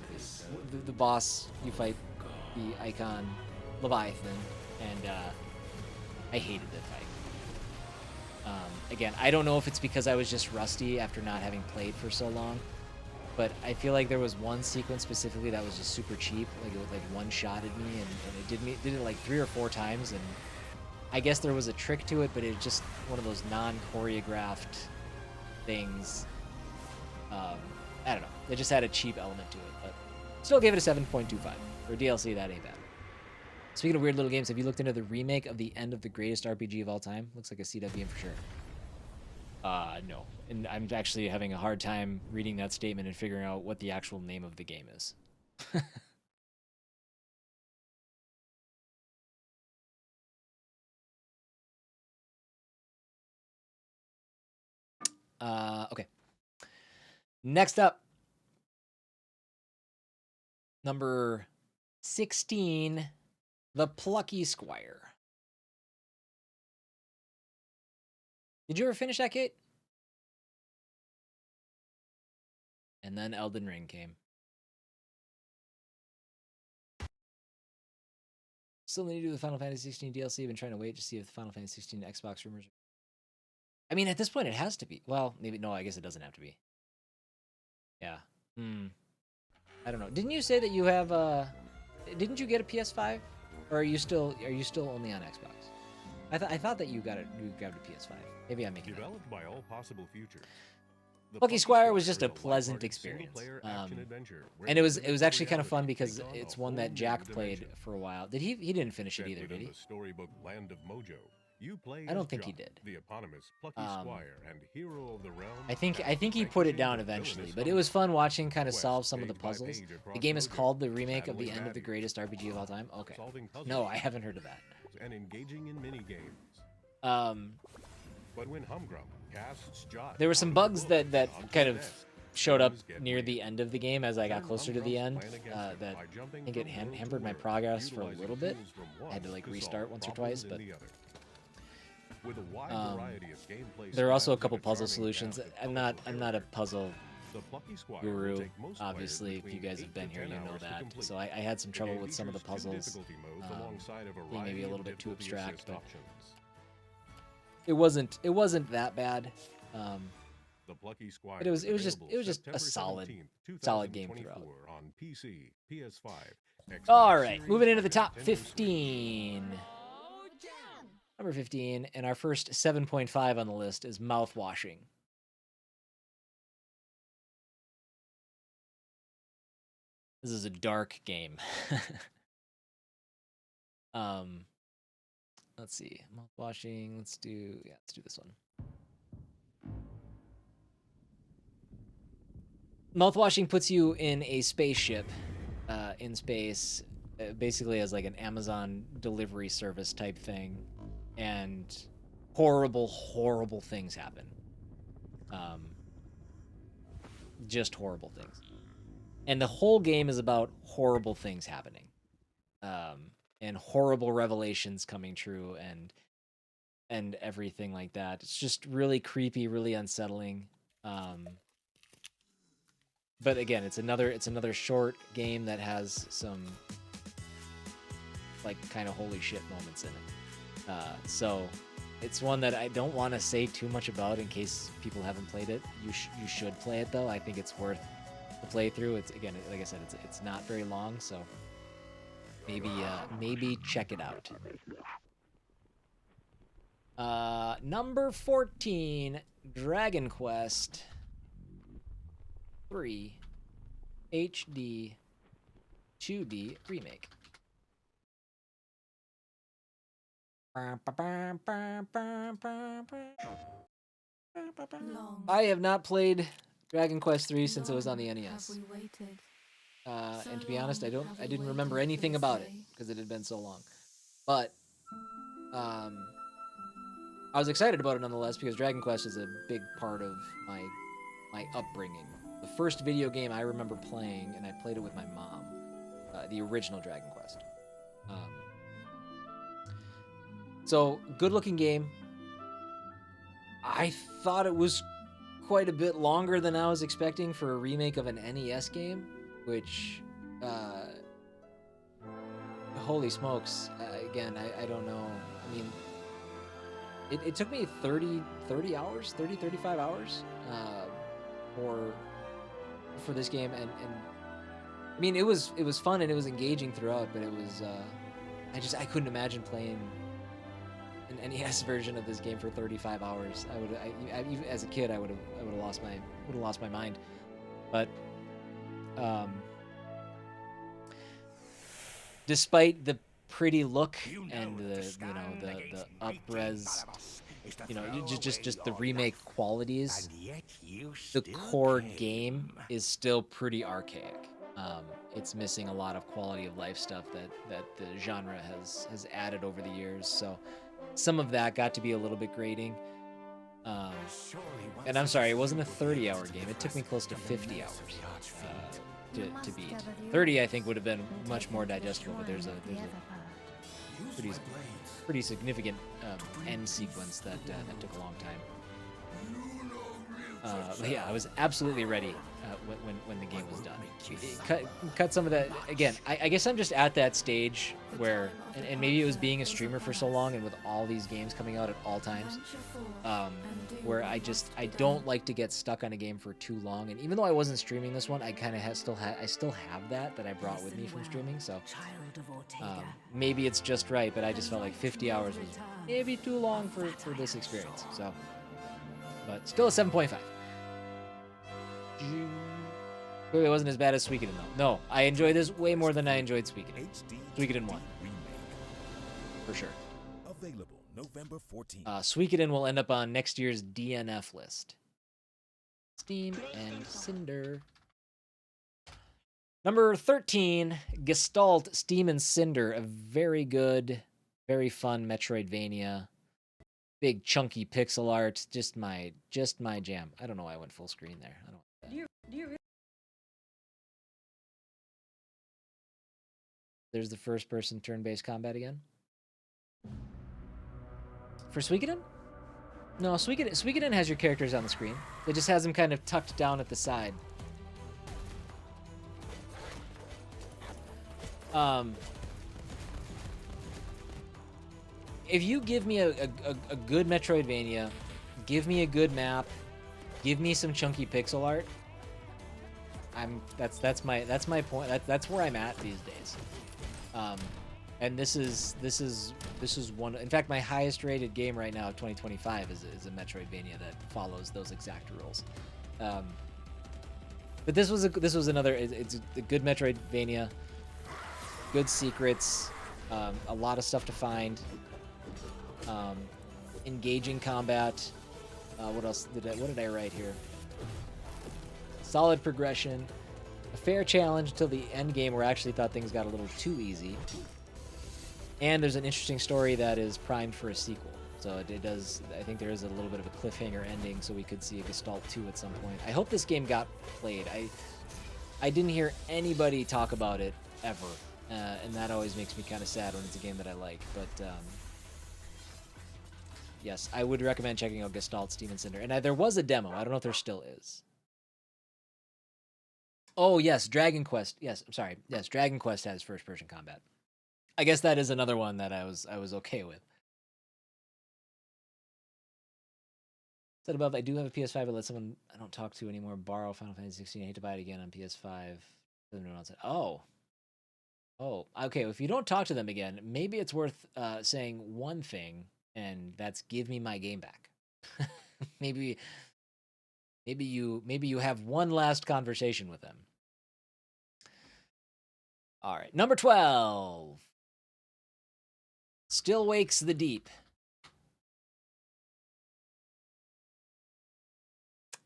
the boss, you fight the icon Leviathan, and I hated that fight. Again, I don't know if it's because I was just rusty after not having played for so long, but I feel like there was one sequence specifically that was just super cheap. Like it was like one-shotted me, and it did it like 3 or 4 times, and I guess there was a trick to it, but it was just one of those non-choreographed things. I don't know. They just had a cheap element to it, but still gave it a 7.25. For DLC, that ain't bad. Speaking of weird little games, have you looked into the remake of the end of the greatest RPG of all time? Looks like a CW game for sure. No. And I'm actually having a hard time reading that statement and figuring out what the actual name of the game is. Okay. Next up. Number 16, the Plucky Squire. Did you ever finish that, Kate? And then Elden Ring came. Still need to do the Final Fantasy 16 DLC. I've been trying to wait to see if the Final Fantasy 16 Xbox rumors. I mean, at this point, it has to be. Well, maybe no. I guess it doesn't have to be. Yeah. I don't know. Didn't you say that you have didn't you get a PS5, or are you still only on Xbox? I thought that you grabbed a PS5. Maybe I'm making developed by all possible futures. Plucky Squire was just a pleasant experience, and it was actually kind of fun because it's one that Jack played for a while. Did he didn't finish it either, did he? The storybook Land of Mojo. You play I don't think he did. The eponymous Plucky Squire and hero of the realm. I think he put it down eventually, but it was fun watching kind of solve some of the puzzles. The game is called the remake of the end of the greatest RPG of all time. Okay. No, I haven't heard of that. And engaging in mini games. But when Humgrum casts Jot, there were some bugs that kind of showed up near the end of the game as I got closer to the end. That I think it hampered my progress for a little bit. I had to like restart once or twice, but. There are also a couple puzzle solutions. I'm not a puzzle guru. Obviously, if you guys have been here, you know that. So I had some trouble with some of the puzzles, being maybe a little bit too abstract, but it wasn't that bad. But it was just a solid game throughout. All right, moving into the top 15. Number 15, and our first 7.5 on the list is Mouthwashing. This is a dark game. Let's see. Mouthwashing, let's do this one. Mouthwashing puts you in a spaceship in space, basically as like an Amazon delivery service type thing. And horrible things happen. Just horrible things. And the whole game is about horrible things happening. And horrible revelations coming true and everything like that. It's just really creepy, really unsettling. But again, it's another short game that has some like kind of holy shit moments in it. So it's one that I don't want to say too much about in case people haven't played it. You should play it though. I think it's worth the playthrough. It's again, like I said, it's not very long, so maybe check it out. Number 14, Dragon Quest 3 HD 2D Remake. I have not played Dragon Quest 3 since it was on the NES. And to be honest, I didn't remember anything about it because it had been so long. But I was excited about it nonetheless because Dragon Quest is a big part of my upbringing. The first video game I remember playing, and I played it with my mom, the original Dragon Quest. So, good-looking game. I thought it was quite a bit longer than I was expecting for a remake of an NES game, which, holy smokes, again, I don't know. I mean, it took me 30 hours, 35 hours for this game, and I mean, it was fun and it was engaging throughout, but it was I couldn't imagine playing an NES version of this game for 35 hours. Even as a kid, I would have lost my mind. But despite the pretty look and the up-res, just the remake qualities, the core game is still pretty archaic. It's missing a lot of quality of life stuff that the genre has added over the years. So some of that got to be a little bit grating. And I'm sorry, it wasn't a 30-hour game. It took me close to 50 hours to beat. 30, I think, would have been much more digestible, but there's a pretty significant end sequence that took a long time. But yeah, I was absolutely ready when the game was done. Cut some of that. Again, I guess I'm just at that stage where, and maybe it was being a streamer for so long and with all these games coming out at all times, where I don't like to get stuck on a game for too long. And even though I wasn't streaming this one, I kind of still have that I brought with me from streaming. So maybe it's just right, but I just felt like 50 hours was maybe too long for this experience. So, but still a 7.5. Clearly wasn't as bad as Suikoden though. No, I enjoyed this way more than I enjoyed Suikoden. Suikoden 1. For sure. Available November 14th. Suikoden will end up on next year's DNF list. Steam and Cinder. Number 13, Gestalt, Steam and Cinder. A very good, very fun Metroidvania. Big chunky pixel art. Just my jam. I don't know why I went full screen there. I don't. There's the first-person turn-based combat again. For Suikoden? No, Suikoden has your characters on the screen. It just has them kind of tucked down at the side. If you give me a good Metroidvania, give me a good map, give me some chunky pixel art, that's my point. That's where I'm at these days. And this is one. In fact, my highest rated game right now of 2025 is a Metroidvania that follows those exact rules. But this was another. It's a good Metroidvania. Good secrets. A lot of stuff to find. Engaging combat. What else what did I write here? Solid progression. A fair challenge until the end game where I actually thought things got a little too easy. And there's an interesting story that is primed for a sequel. So it does, I think there is a little bit of a cliffhanger ending, so we could see a Gestalt 2 at some point. I hope this game got played. I didn't hear anybody talk about it ever. And that always makes me kind of sad when it's a game that I like. But yes, I would recommend checking out Gestalt, Steam and Cinder. And there was a demo. I don't know if there still is. Oh, yes, Dragon Quest. Yes, I'm sorry. Yes, Dragon Quest has first-person combat. I guess that is another one that I was okay with. Said above, I do have a PS5, but let someone I don't talk to anymore borrow Final Fantasy 16. I hate to buy it again on PS5. Oh, okay. If you don't talk to them again, maybe it's worth saying one thing, and that's give me my game back. Maybe you have one last conversation with them. All right, number 12. Still Wakes the Deep.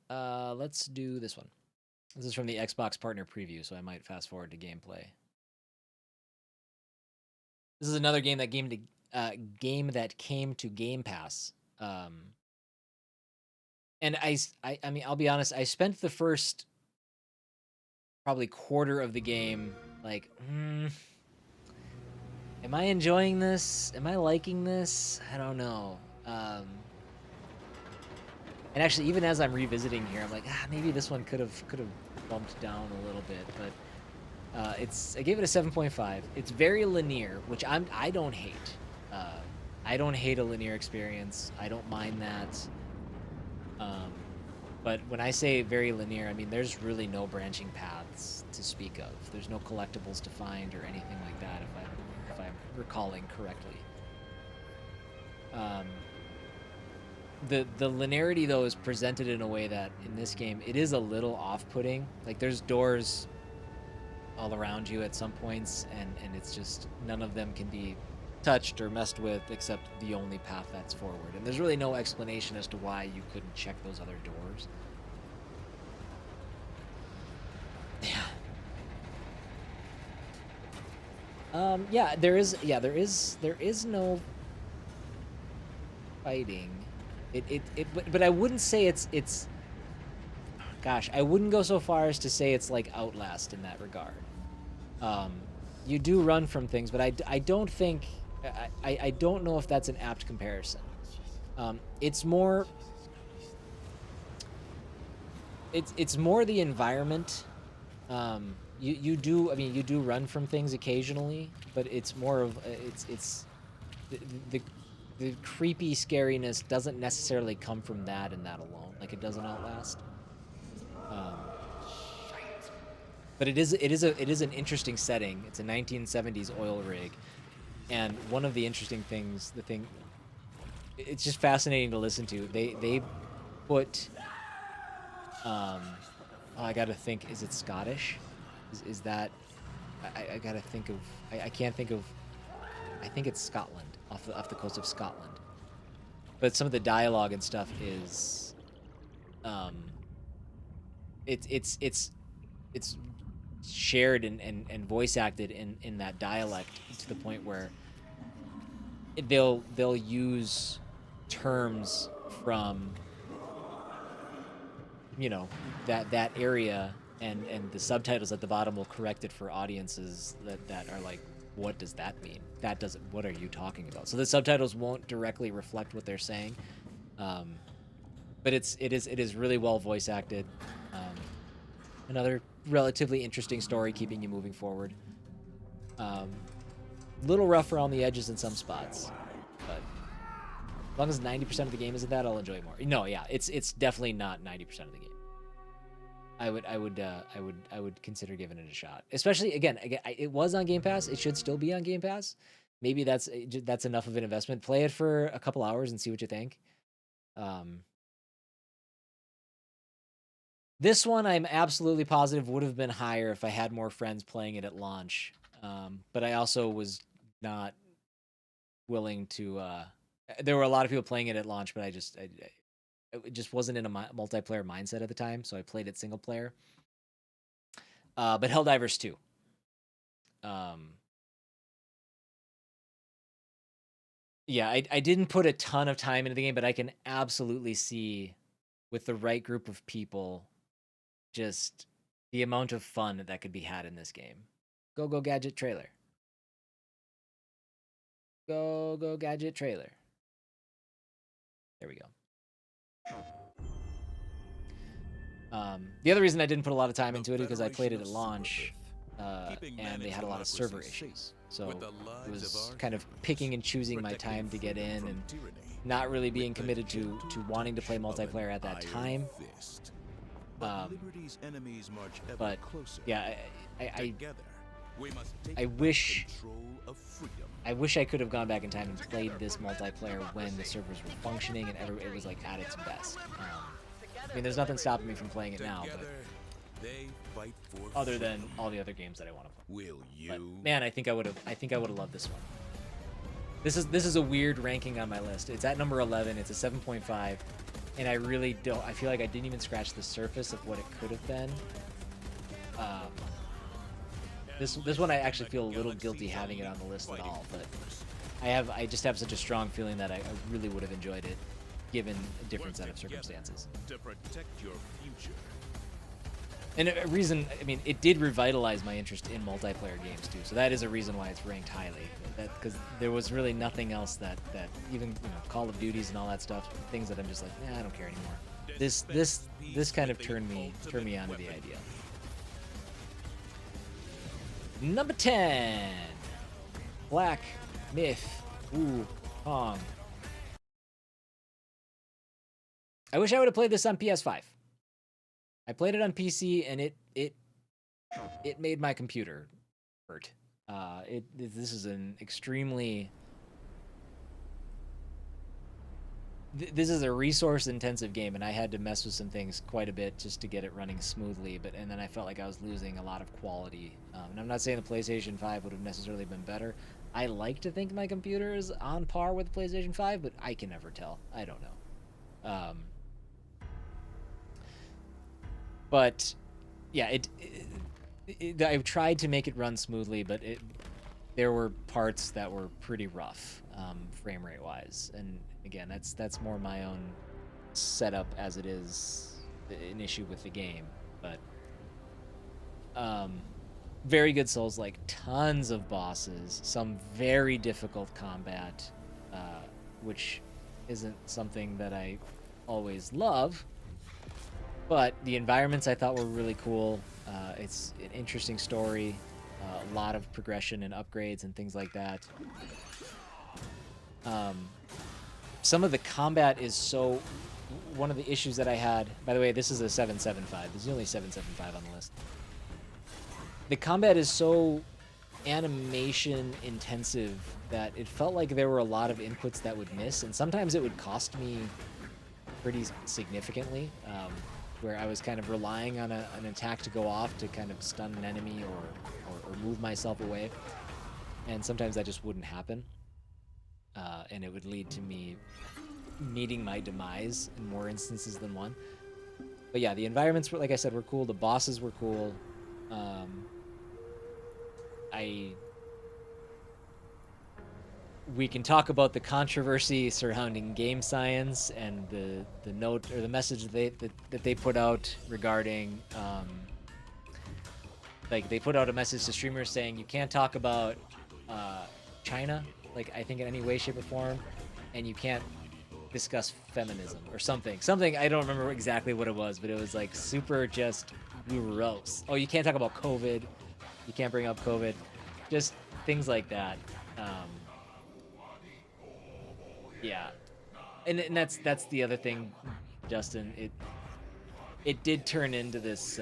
Let's do this one. This is from the Xbox Partner Preview, so I might fast forward to gameplay. This is another game that came to Game Pass. And I mean, I'll be honest, I spent the first probably quarter of the game like, am I enjoying this? Am I liking this? I don't know. And actually, even as I'm revisiting here, I'm like, maybe this one could have bumped down a little bit, but I gave it a 7.5. It's very linear, which I don't hate. I don't hate a linear experience. I don't mind that. But when I say very linear, I mean there's really no branching paths to speak of. There's no collectibles to find or anything like that, if I'm recalling correctly. The linearity though is presented in a way that in this game it is a little off-putting. Like there's doors all around you at some points, and it's just none of them can be touched or messed with except the only path that's forward. And there's really no explanation as to why you couldn't check those other doors. Yeah. There is no fighting. But I wouldn't say it's gosh, I wouldn't go so far as to say it's like Outlast in that regard. You do run from things, but I don't think I don't know if that's an apt comparison. It's more the environment. You do run from things occasionally, but it's more of it's the creepy scariness doesn't necessarily come from that and that alone, like it does in Outlast. But it is an interesting setting. It's a 1970s oil rig, and one of the interesting things, it's just fascinating to listen to. They put I gotta think. Is it Scottish? Is that? I gotta think of. I can't think of. I think it's Scotland, off the coast of Scotland. But some of the dialogue and stuff is, it's shared and voice acted in that dialect to the point where they'll use terms from, you know, that area, and the subtitles at the bottom will correct it for audiences that are like, what does that mean? That doesn't, what are you talking about? So the subtitles won't directly reflect what they're saying, but it is really well voice acted. Another relatively interesting story, keeping you moving forward. Little rough around the edges in some spots, but as long as 90% of the game isn't that, I'll enjoy it more. No, yeah, it's definitely not 90% of the game. I would consider giving it a shot. Especially again, it was on Game Pass. It should still be on Game Pass. Maybe that's enough of an investment. Play it for a couple hours and see what you think. This one I'm absolutely positive would have been higher if I had more friends playing it at launch. But I also was not willing to. There were a lot of people playing it at launch, but I just wasn't in a multiplayer mindset at the time, so I played it single player. But Helldivers 2. Yeah, I didn't put a ton of time into the game, but I can absolutely see, with the right group of people, just the amount of fun that could be had in this game. Go Gadget trailer. Go Gadget trailer. There we go. The other reason I didn't put a lot of time into it is because I played it at launch, and they had a lot of server issues. So it was kind of picking and choosing my time to get in, and not really being committed to wanting to play multiplayer at that time. But yeah, I wish I could have gone back in time and played this multiplayer when the servers were functioning and it was like at its best. I mean, there's nothing stopping me from playing it now, but other than all the other games that I want to play. But man, I think I would have loved this one. This is a weird ranking on my list. It's at number 11. It's a 7.5, and I really don't. I feel like I didn't even scratch the surface of what it could have been. This one I actually feel a little guilty having it on the list at all, but I just have such a strong feeling that I really would have enjoyed it, given a different set of circumstances. To protect your future. And a reason, I mean, it did revitalize my interest in multiplayer games too, so that is a reason why it's ranked highly. Because there was really nothing else that even Call of Duties and all that stuff, things that I'm just like, I don't care anymore. This kind of turned me onto the idea. Number 10, Black Myth. Ooh, Wukong. I wish I would have played this on PS5. I played it on PC and it made my computer hurt. This is an extremely this is a resource-intensive game, and I had to mess with some things quite a bit just to get it running smoothly. And then I felt like I was losing a lot of quality. And I'm not saying the PlayStation 5 would have necessarily been better. I like to think my computer is on par with the PlayStation 5, but I can never tell. I don't know. But yeah, I've tried to make it run smoothly, but there were parts that were pretty rough, frame rate wise. And again, that's more my own setup as it is an issue with the game. But very good Souls, like tons of bosses, some very difficult combat, which isn't something that I always love. But the environments I thought were really cool. It's an interesting story, a lot of progression and upgrades and things like that. Some of the combat is so... One of the issues that I had... By the way, this is a 775. This is the only 775 on the list. The combat is so animation intensive that it felt like there were a lot of inputs that would miss, and sometimes it would cost me pretty significantly, where I was kind of relying on an attack to go off to kind of stun an enemy or move myself away, and sometimes that just wouldn't happen, and it would lead to me meeting my demise in more instances than one. But yeah, the environments were, like I said, were cool. The bosses were cool. We can talk about the controversy surrounding game science and the note or the message that they put out regarding like they put out a message to streamers saying you can't talk about China, like I think in any way, shape, or form, and you can't discuss feminism or something. I don't remember exactly what it was, but it was like super just gross. Oh, you can't talk about COVID. You can't bring up COVID. Just things like that. Yeah, and that's the other thing, Justin. It did turn into this.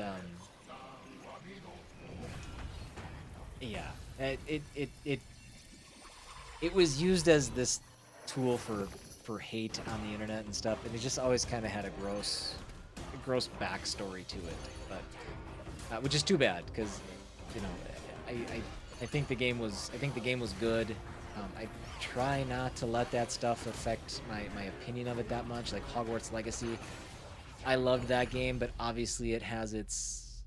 Yeah, it was used as this tool for hate on the internet and stuff, and it just always kind of had a gross backstory to it. But which is too bad because, you know, I think the game was good. I try not to let that stuff affect my opinion of it that much. Like Hogwarts Legacy, I loved that game, but obviously it has its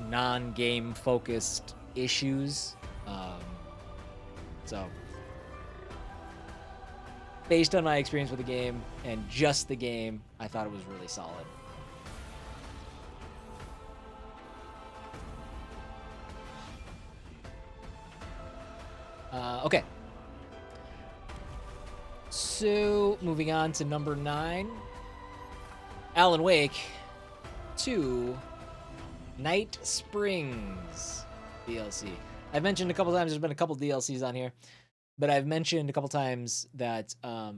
non-game focused issues. So based on my experience with the game and just the game, I thought it was really solid. Okay. So, moving on to number 9. Alan Wake 2 Night Springs DLC. I've mentioned a couple times, there's been a couple DLCs on here, but I've mentioned a couple times that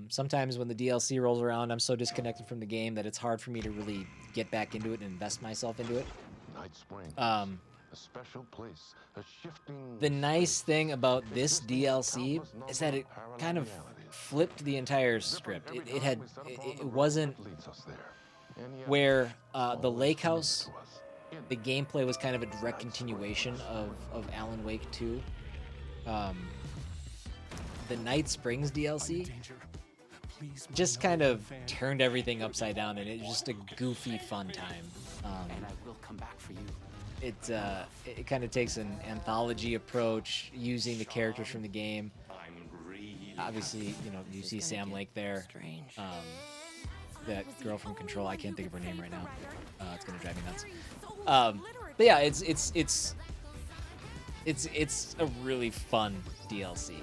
sometimes when the DLC rolls around, I'm so disconnected from the game that it's hard for me to really get back into it and invest myself into it. Night Springs. A special place, a shifting... The nice thing about this DLC is that it kind of flipped the entire script. It wasn't where the lake house, the gameplay was kind of a direct continuation of Alan Wake 2. The Night Springs DLC just kind of turned everything upside down, and it was just a goofy fun time. And I will come back for you. It kind of takes an anthology approach using the characters from the game. Obviously, you know, you see Sam Lake there. That girl from Control, I can't think of her name right now. It's gonna drive me nuts. But yeah, it's a really fun DLC.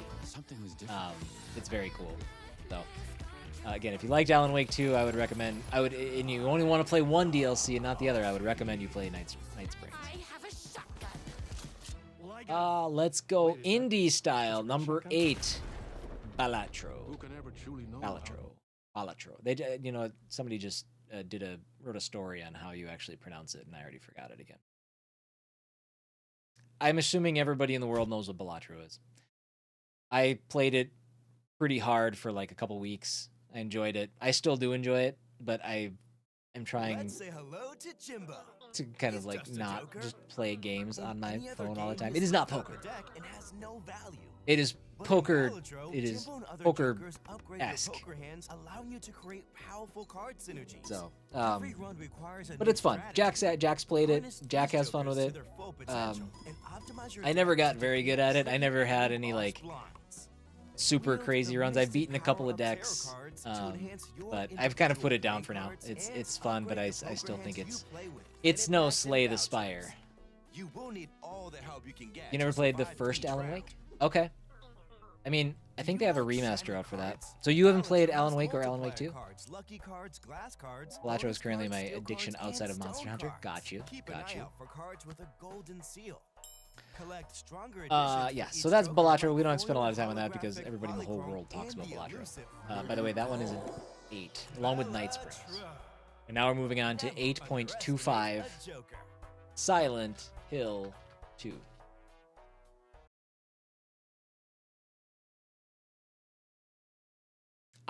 It's very cool. So again, if you liked Alan Wake 2, I would recommend. And you only want to play one DLC and not the other, I would recommend you play Night Springs. Let's go indie style. Number 8, Balatro. Who can ever truly know Balatro. They, you know, somebody just wrote a story on how you actually pronounce it, and I already forgot it again. I'm assuming everybody in the world knows what Balatro is. I played it pretty hard for like a couple weeks. I enjoyed it. I still do enjoy it, but I am trying Say hello to Jimbo. to kind of like not just play games on my phone all the time. It is not poker. It is poker. It is poker-esque. Allowing you to create powerful card synergies. So, but it's fun. Jack's played it. Jack has fun with it. I never got very good at it. I never had any like super crazy runs. I've beaten a couple of decks, but I've kind of put it down for now. It's fun, but I still think it's no Slay the Spire. You never played the first Alan Wake? Okay. I mean, I think they have a remaster out for that. So you haven't played Alan Wake or Alan Wake 2? Balatro is currently my addiction outside of Monster Hunter. Got you. Yeah, so that's Balatro. We don't have to spend a lot of time on that because everybody in the whole world talks about Balatro. By the way, that one is an 8, along with Night Springs. And now we're moving on to 8.25, Silent Hill 2.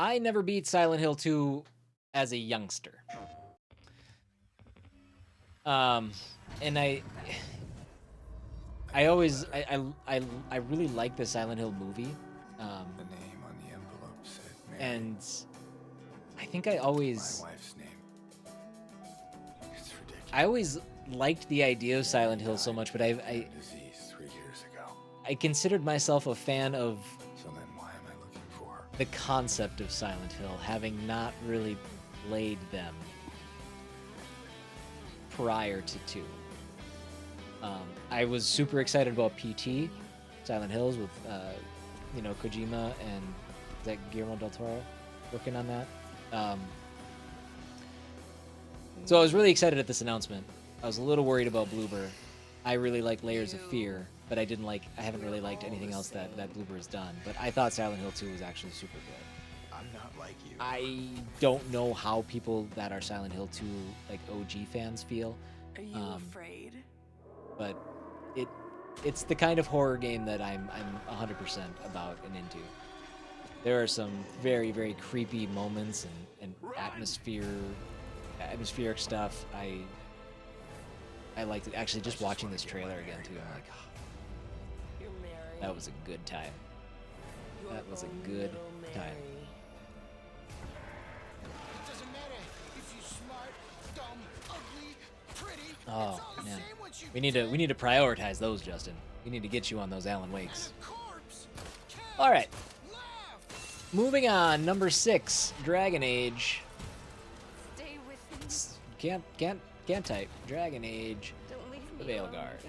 I never beat Silent Hill 2 as a youngster. And I really like the Silent Hill movie. The name on the envelope said Mary. And I think I always... My wife's name. It's ridiculous. I always liked the idea of Silent Hill so much, but Disease 3 years ago. I considered myself a fan of So then why am I looking for? The concept of Silent Hill, having not really played them prior to 2. I was super excited about PT, Silent Hills, with you know, Kojima and is that Guillermo del Toro working on that. So I was really excited at this announcement. I was a little worried about Bloober. I really like Layers of Fear, but I haven't really liked anything else that Bloober has done. But I thought Silent Hill 2 was actually super good. I'm not like you. I don't know how people that are Silent Hill 2 like OG fans feel. Are you afraid? But it's the kind of horror game that I'm 100% about and into. There are some very, very creepy moments and atmospheric stuff. I liked it. Actually, just watching this trailer again too, I'm like, oh, that was a good time. That was a good time. Oh man, we need to prioritize those, Justin. We need to get you on those Alan Wakes. All right, moving on. Number 6, Dragon Age. Can't type. Dragon Age, the Veilguard.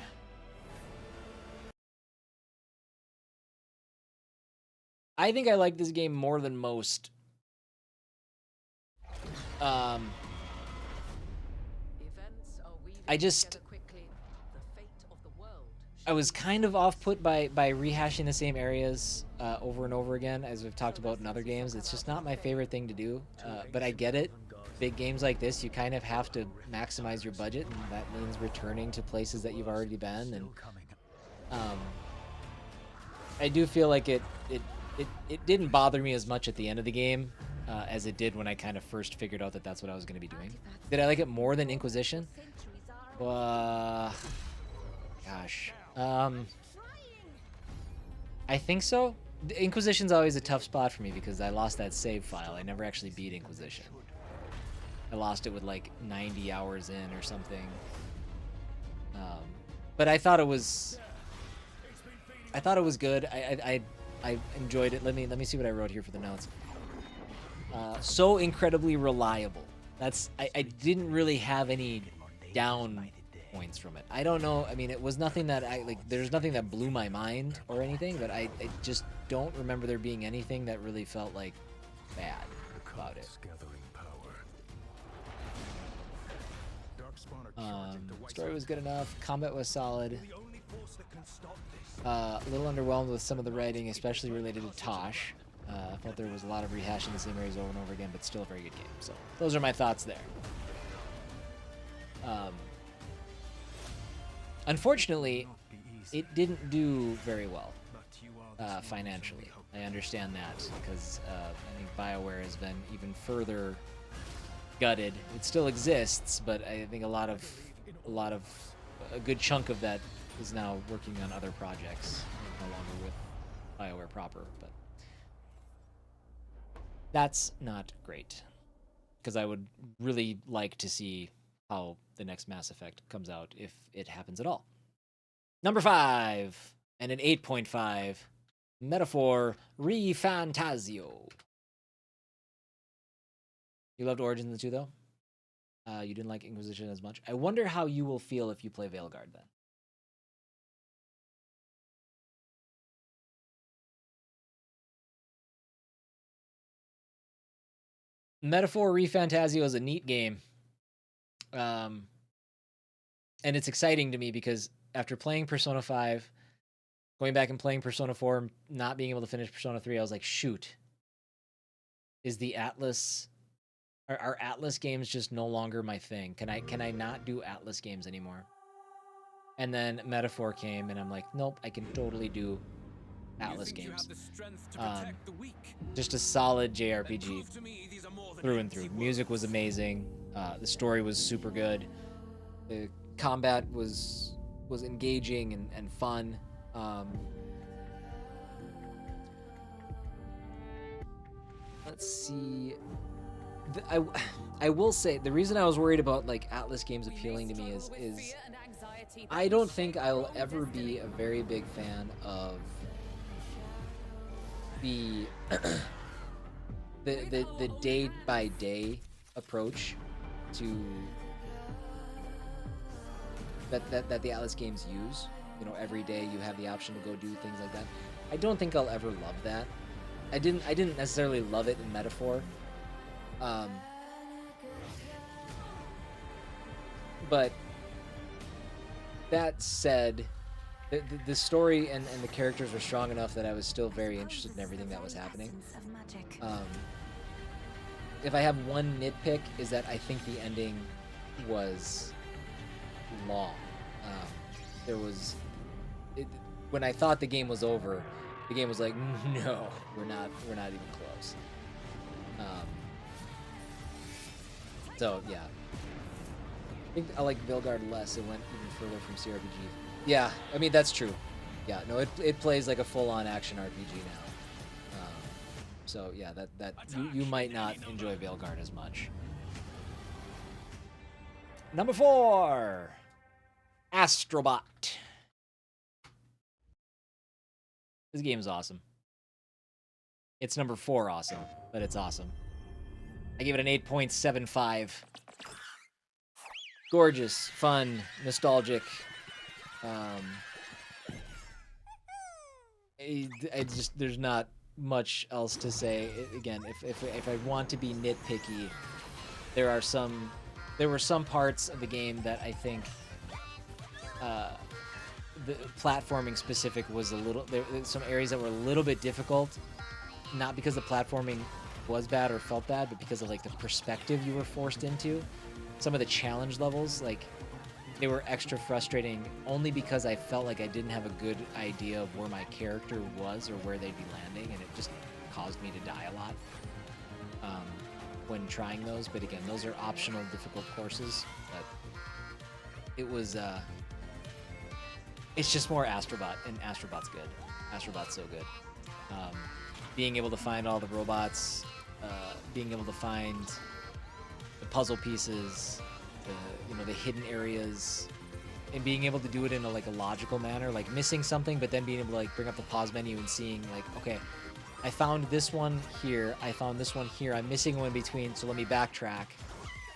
I think I like this game more than most. I was kind of off-put by rehashing the same areas over and over again, as we've talked about in other games. It's just not my favorite thing to do, but I get it. Big games like this, you kind of have to maximize your budget, and that means returning to places that you've already been. And I do feel like it didn't bother me as much at the end of the game as it did when I kind of first figured out that that's what I was going to be doing. Did I like it more than Inquisition? Gosh. I think so. The Inquisition's always a tough spot for me because I lost that save file. I never actually beat Inquisition. I lost it with like 90 hours in or something. But I thought it was good. I enjoyed it. Let me see what I wrote here for the notes. So incredibly reliable. I didn't really have any down points from it. I don't know. I mean, it was nothing that there's nothing that blew my mind or anything, but I just don't remember there being anything that really felt like bad about it. Story was good enough. Combat was solid. A little underwhelmed with some of the writing, especially related to Tosh. I felt there was a lot of rehashing the same areas over and over again, but still a very good game. So those are my thoughts there. Unfortunately, it didn't do very well financially. I understand that because I think BioWare has been even further gutted. It still exists, but I think a good chunk of that is now working on other projects, no longer with BioWare proper. But that's not great because I would really like to see how the next Mass Effect comes out if it happens at all. Number 5 and an 8.5. Metaphor ReFantazio. You loved Origins 2 though? You didn't like Inquisition as much. I wonder how you will feel if you play Veilguard then. Metaphor ReFantazio is a neat game. And it's exciting to me because after playing Persona 5, going back and playing Persona 4, not being able to finish Persona 3, I was like, shoot. Is the Atlas... Are Atlas games just no longer my thing? Can I not do Atlas games anymore? And then Metaphor came, and I'm like, nope, I can totally do Atlas games. Just a solid JRPG through and through. Music was amazing. The story was super good. The combat was engaging and fun. Let's see. I will say the reason I was worried about like Atlas games appealing to me is I don't think I'll ever be a very big fan of the day by day approach to that the Atlas games use. You know, every day you have the option to go do things like that. I don't think I'll ever love that. I didn't necessarily love it in Metaphor. But that said, the story and the characters were strong enough that I was still very interested in everything that was happening. If I have one nitpick, is that I think the ending was long. When I thought the game was over, the game was like, no, we're not even close. So yeah, I think I like Veilguard less. It went even further from CRPG. Yeah, I mean that's true. Yeah, no, it plays like a full-on action RPG now. So yeah, that you might not enjoy Veilguard as much. Number 4, Astro Bot. This game is awesome. It's number 4 awesome, but it's awesome. I give it an 8.75. Gorgeous, fun, nostalgic. There's not much else to say. Again, if I want to be nitpicky, there were some parts of the game that I think the platforming specific was a little. There's some areas that were a little bit difficult, not because the platforming was bad or felt bad, but because of like the perspective you were forced into. Some of the challenge levels, like they were extra frustrating only because I felt like I didn't have a good idea of where my character was or where they'd be landing, and it just caused me to die a lot when trying those. But again, those are optional difficult courses, but it was it's just more Astro Bot, and Astro Bot's good. Astro Bot's so good. Being able to find all the robots, being able to find the puzzle pieces, the hidden areas, and being able to do it in a logical manner, like missing something, but then being able to like bring up the pause menu and seeing like, okay, I found this one here, I found this one here, I'm missing one in between, so let me backtrack,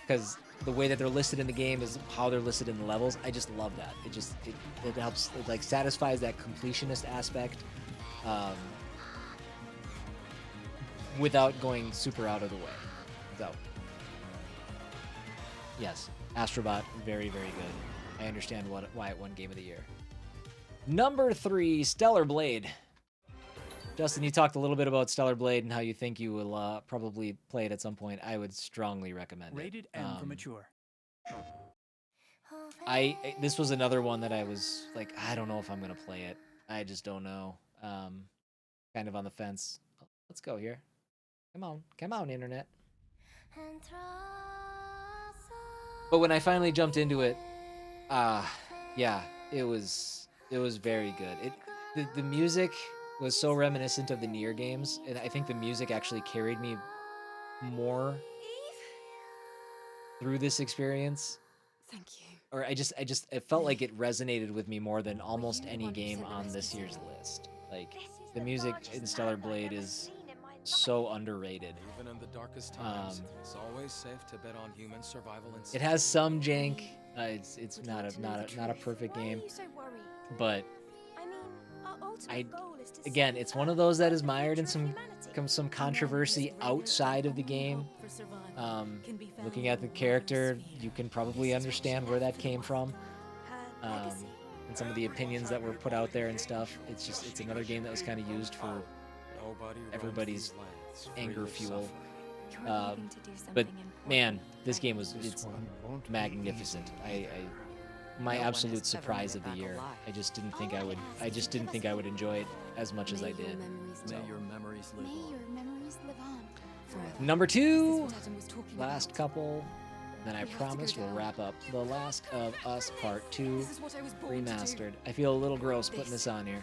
because the way that they're listed in the game is how they're listed in the levels. I just love that. It helps, it like satisfies that completionist aspect, without going super out of the way. So yes, Astro Bot, very, very good. I understand why it won Game of the Year. Number 3, Stellar Blade. Justin, you talked a little bit about Stellar Blade and how you think you will probably play it at some point. I would strongly recommend Rated it. M for mature. This was another one that I was like, I don't know if I'm gonna play it. I just don't know. Kind of on the fence. Let's go here. Come on, internet. But when I finally jumped into it, yeah, it was very good. The music was so reminiscent of the Nier games, and I think the music actually carried me more through this experience. Thank you. Or it felt like it resonated with me more than almost any game on this year's list. Like, the music in Stellar Blade is so underrated. Even in the darkest times, it's always safe to bet on human survival and it has some jank. It's not a perfect game, but again, it's one of those that is mired in some controversy outside of the game. Looking at the character, you can probably understand where that came from, and some of the opinions that were put out there and stuff. It's another game that was kind of used for everybody's anger fuel. But man, this game it's magnificent. My absolute surprise of the year. I just didn't think I would enjoy it as much as I did. So. May your memories live on. Number 2, last couple, then I promise we'll wrap up. The Last of Us Part 2 Remastered. I feel a little gross putting this on here,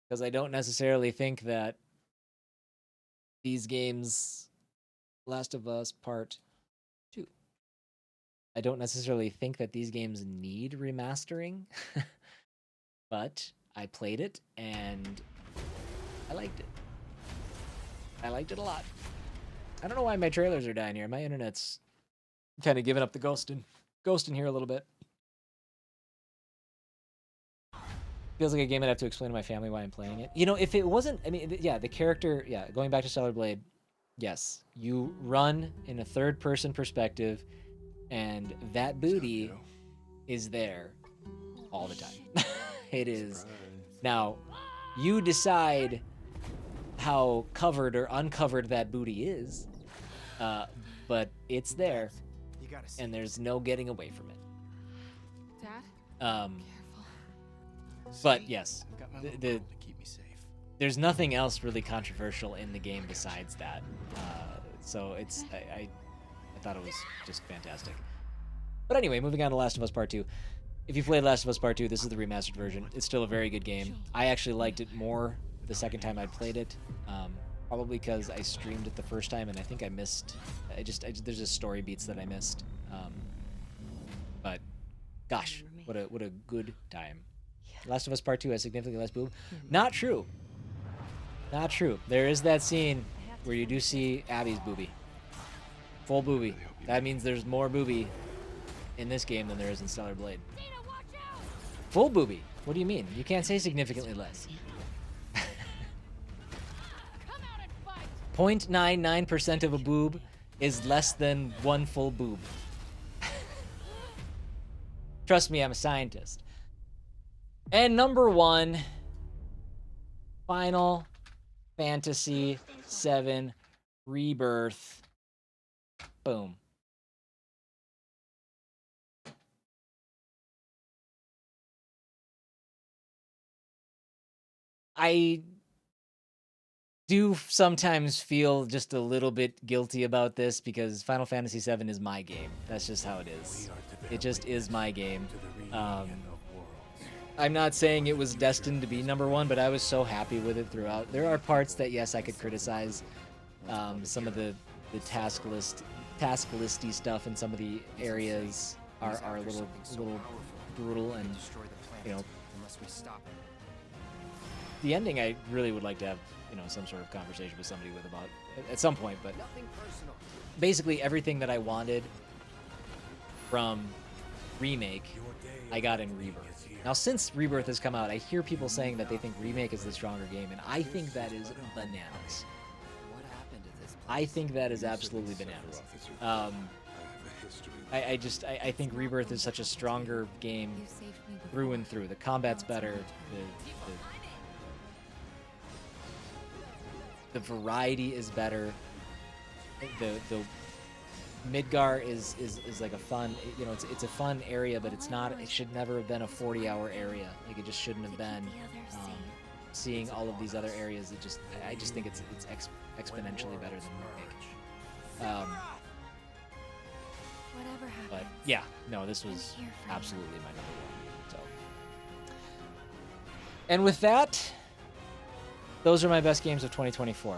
because I don't necessarily think that these games, Last of Us Part 2, I don't necessarily think that these games need remastering, but I played it and I liked it. I liked it a lot. I don't know why my trailers are dying here. My internet's kind of giving up the ghosting here a little bit. Feels like a game I'd have to explain to my family why I'm playing it. You know, if it wasn't, I mean, yeah, the character, yeah, going back to Stellar Blade, yes, you run in a third-person perspective, and that booty is there all the time. It is. Now, you decide how covered or uncovered that booty is, but it's there, and there's no getting away from it. Dad? But yes, there's nothing else really controversial in the game besides that. So it's I thought it was just fantastic. But anyway, moving on to Last of Us Part 2. If you played Last of Us Part 2, this is the remastered version. It's still a very good game. I actually liked it more the second time I played it, probably because I streamed it the first time and I think I missed. There's just story beats that I missed. But gosh, what a good time. Last of Us Part 2 has significantly less boob. Not true. Not true. There is that scene where you do see Abby's boobie. Full boobie. That means there's more boobie in this game than there is in Stellar Blade. Full boobie. What do you mean? You can't say significantly less. 0.99% of a boob is less than one full boob. Trust me, I'm a scientist. And number 1, Final Fantasy VII Rebirth. Boom. I do sometimes feel just a little bit guilty about this because Final Fantasy VII is my game. That's just how it is. It just is my game. I'm not saying it was destined to be number 1, but I was so happy with it throughout. There are parts that, yes, I could criticize. Some of the task listy stuff in some of the areas are a little brutal, and you know, the ending I really would like to have, you know, some sort of conversation with somebody with about at some point. But basically everything that I wanted from Remake, I got in Rebirth. Now, since Rebirth has come out, I hear people saying that they think Remake is the stronger game, and I think that is bananas. I think that is absolutely bananas. I think Rebirth is such a stronger game through and through. The combat's better. The variety is better. The Midgar is like a fun, you know, it's a fun area, but it's not. It should never have been a 40-hour area. Like it just shouldn't have been. Seeing all of these other areas, I just think it's exponentially better than Remake. Whatever happened. But yeah, no, this was absolutely my number one. So, and with that, those are my best games of 2024.